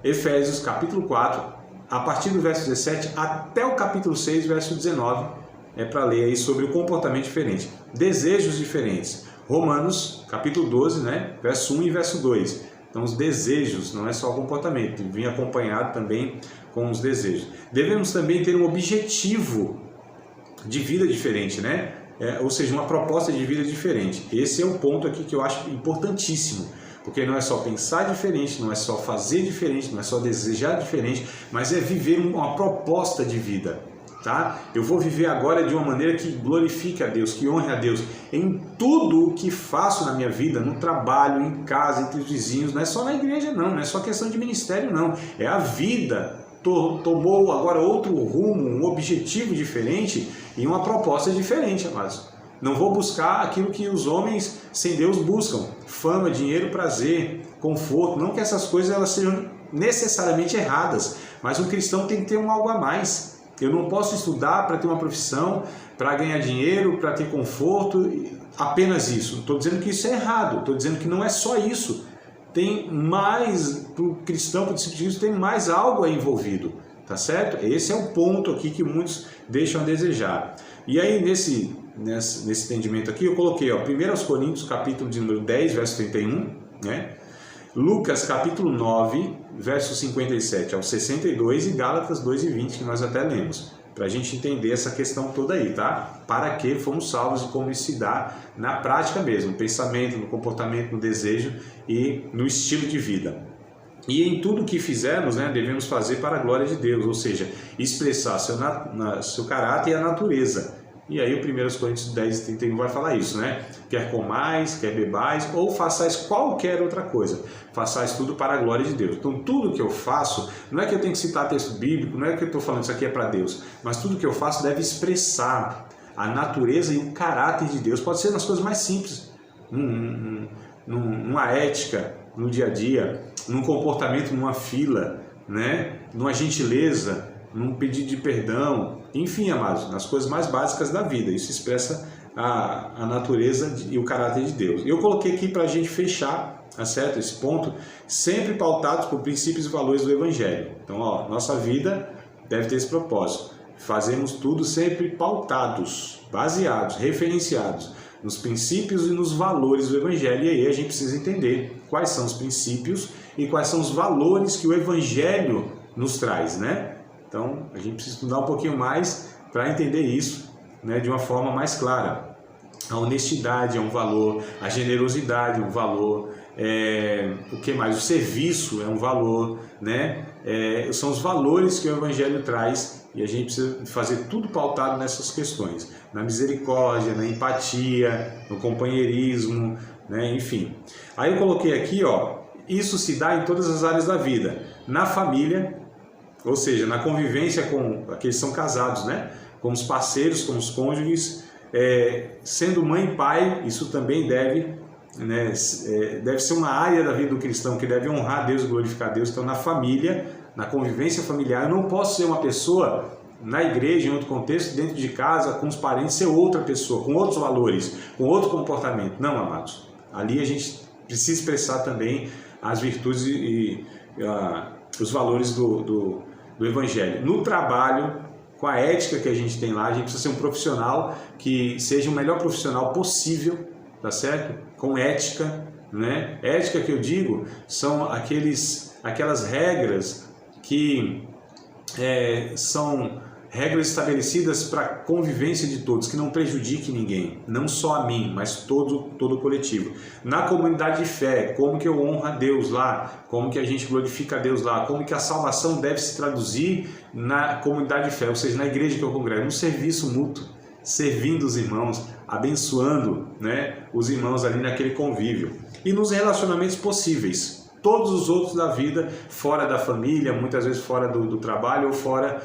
Efésios capítulo 4, a partir do verso 17 até o capítulo 6, verso 19, é para ler aí sobre o comportamento diferente, desejos diferentes. Romanos capítulo 12, né, verso 1 e verso 2. Então os desejos, não é só o comportamento, vem acompanhado também com os desejos. Devemos também ter um objetivo de vida diferente, né? Ou seja, uma proposta de vida diferente. Esse é o ponto aqui que eu acho importantíssimo. Porque não é só pensar diferente, não é só fazer diferente, não é só desejar diferente, mas é viver uma proposta de vida, tá? Eu vou viver agora de uma maneira que glorifique a Deus, que honre a Deus em tudo o que faço na minha vida, no trabalho, em casa, entre os vizinhos, não é só na igreja não é só questão de ministério não, é a vida tomou agora outro rumo, um objetivo diferente e uma proposta diferente, amados. Não vou buscar aquilo que os homens sem Deus buscam, fama, dinheiro, prazer, conforto. Não que essas coisas elas sejam necessariamente erradas, mas um cristão tem que ter algo a mais. Eu não posso estudar para ter uma profissão, para ganhar dinheiro, para ter conforto, apenas isso. Não estou dizendo que isso é errado, estou dizendo que não é só isso. Tem mais, para o cristão, para o discípulo de Cristo, tem mais algo aí envolvido, tá certo? Esse é o ponto aqui que muitos deixam a desejar. E aí, nesse entendimento aqui, eu coloquei, 1 Coríntios, capítulo de número 10, verso 31, né? Lucas, capítulo 9, verso 57 ao 62 e Gálatas 2 e 20, que nós até lemos, para a gente entender essa questão toda aí, tá? Para que fomos salvos e como isso se dá na prática mesmo, no pensamento, no comportamento, no desejo e no estilo de vida. E em tudo que fizermos, né, devemos fazer para a glória de Deus, ou seja, expressar seu caráter e a natureza. E aí o 1 Coríntios 10 e 31 vai falar isso, né? Quer comais, quer bebais, ou façais qualquer outra coisa. Façais tudo para a glória de Deus. Então tudo que eu faço, não é que eu tenho que citar texto bíblico, não é que eu estou falando isso aqui é para Deus, mas tudo que eu faço deve expressar a natureza e o caráter de Deus. Pode ser nas coisas mais simples, numa ética, no dia a dia, num comportamento numa fila, né? Numa gentileza, num pedido de perdão, enfim, amados, nas coisas mais básicas da vida. Isso expressa a natureza e o caráter de Deus. Eu coloquei aqui para a gente fechar, tá certo? Esse ponto, sempre pautados por princípios e valores do Evangelho. Então, nossa vida deve ter esse propósito. Fazemos tudo sempre pautados, baseados, referenciados nos princípios e nos valores do Evangelho. E aí a gente precisa entender quais são os princípios e quais são os valores que o Evangelho nos traz, né? Então, a gente precisa estudar um pouquinho mais para entender isso, né, de uma forma mais clara. A honestidade é um valor, a generosidade é um valor, o que mais? O serviço é um valor, né? São os valores que o Evangelho traz e a gente precisa fazer tudo pautado nessas questões. Na misericórdia, na empatia, no companheirismo, né? Enfim. Aí eu coloquei aqui, Isso se dá em todas as áreas da vida. Na família, ou seja, na convivência com aqueles que são casados, né? Com os parceiros, com os cônjuges, sendo mãe e pai, isso também deve ser uma área da vida do cristão que deve honrar Deus e glorificar Deus. Então, na família, na convivência familiar, eu não posso ser uma pessoa na igreja, em outro contexto, dentro de casa, com os parentes, ser outra pessoa, com outros valores, com outro comportamento. Não, amados. Ali a gente precisa expressar também as virtudes e os valores do Evangelho. No trabalho, com a ética que a gente tem lá, a gente precisa ser um profissional que seja o melhor profissional possível, tá certo? Com ética, né? Ética que eu digo são aquelas regras que são regras estabelecidas para a convivência de todos, que não prejudique ninguém, não só a mim, mas todo o coletivo. Na comunidade de fé, como que eu honro a Deus lá, como que a gente glorifica a Deus lá, como que a salvação deve se traduzir na comunidade de fé, ou seja, na igreja que eu congrego, no serviço mútuo, servindo os irmãos, abençoando, né, os irmãos ali naquele convívio. E nos relacionamentos possíveis, todos os outros da vida, fora da família, muitas vezes fora do trabalho ou fora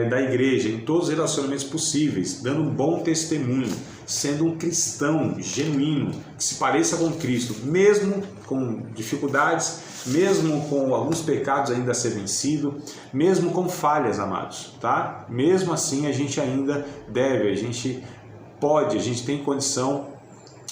da igreja, em todos os relacionamentos possíveis, dando um bom testemunho, sendo um cristão genuíno, que se pareça com Cristo, mesmo com dificuldades, mesmo com alguns pecados ainda a ser vencido, mesmo com falhas, amados, tá? Mesmo assim a gente ainda deve, a gente tem condição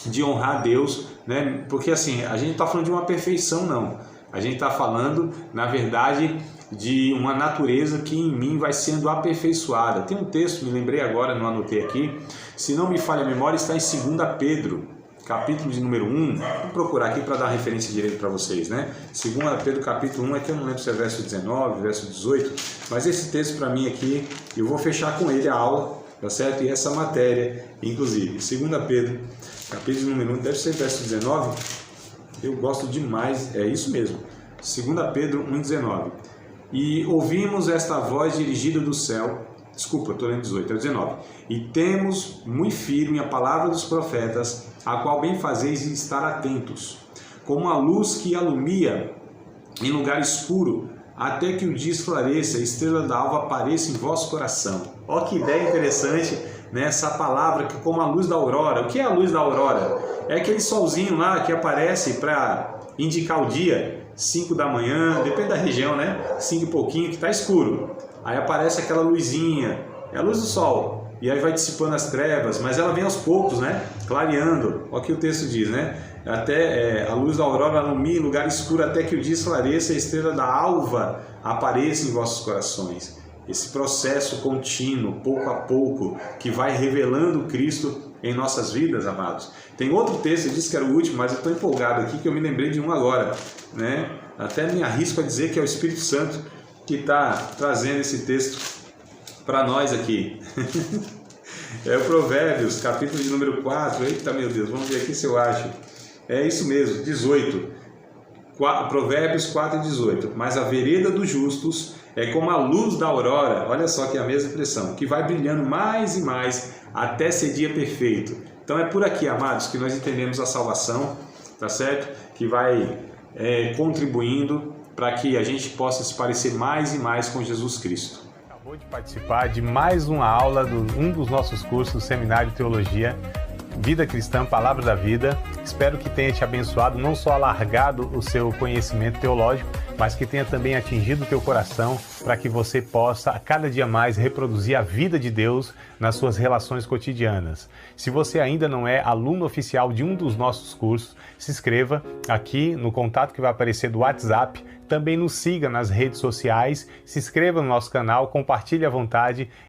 de honrar a Deus, né? Porque assim, a gente não está falando de uma perfeição, não. A gente está falando, na verdade, de uma natureza que em mim vai sendo aperfeiçoada. Tem um texto, me lembrei agora, não anotei aqui, se não me falha a memória, está em 2 Pedro, capítulo de número 1, vou procurar aqui para dar referência direito para vocês, né? 2 Pedro, capítulo 1, aqui eu não lembro se é verso 19, verso 18, mas esse texto para mim aqui, eu vou fechar com ele a aula, tá certo? E essa matéria, inclusive, 2 Pedro, capítulo número 1, deve ser verso 19, eu gosto demais, é isso mesmo, 2 Pedro 1,19. E ouvimos esta voz dirigida do céu, desculpa, estou lendo 18, é 19. E temos muito firme a palavra dos profetas, a qual bem fazeis em estar atentos, como a luz que alumia em lugar escuro, até que o dia esclareça, a estrela da alva apareça em vosso coração. Olha que ideia interessante, né? Essa palavra que como a luz da aurora. O que é a luz da aurora? É aquele solzinho lá que aparece para indicar o dia, 5 da manhã, depende da região, né? 5 e pouquinho, que está escuro. Aí aparece aquela luzinha, é a luz do sol. E aí vai dissipando as trevas, mas ela vem aos poucos, né? Clareando. Olha o que o texto diz, né? Até a luz da aurora alumia em lugar escuro, até que o dia esclareça, a estrela da alva apareça em vossos corações. Esse processo contínuo, pouco a pouco, que vai revelando Cristo em nossas vidas, amados. Tem outro texto, eu disse que era o último, mas eu estou empolgado aqui, que eu me lembrei de um agora, né? Até me arrisco a dizer que é o Espírito Santo que está trazendo esse texto para nós aqui. É o Provérbios, capítulo de número 4, eita meu Deus, vamos ver aqui se eu acho. É isso mesmo, 18. Provérbios 4 e 18. Mas a vereda dos justos é como a luz da aurora, olha só que é a mesma expressão, que vai brilhando mais e mais até ser dia perfeito. Então é por aqui, amados, que nós entendemos a salvação, tá certo? Que vai contribuindo para que a gente possa se parecer mais e mais com Jesus Cristo. Acabou de participar de mais uma aula de um dos nossos cursos, Seminário de Teologia, Vida Cristã, Palavra da Vida. Espero que tenha te abençoado, não só alargado o seu conhecimento teológico, mas que tenha também atingido o teu coração para que você possa, a cada dia mais, reproduzir a vida de Deus nas suas relações cotidianas. Se você ainda não é aluno oficial de um dos nossos cursos, se inscreva aqui no contato que vai aparecer do WhatsApp. Também nos siga nas redes sociais, se inscreva no nosso canal, compartilhe à vontade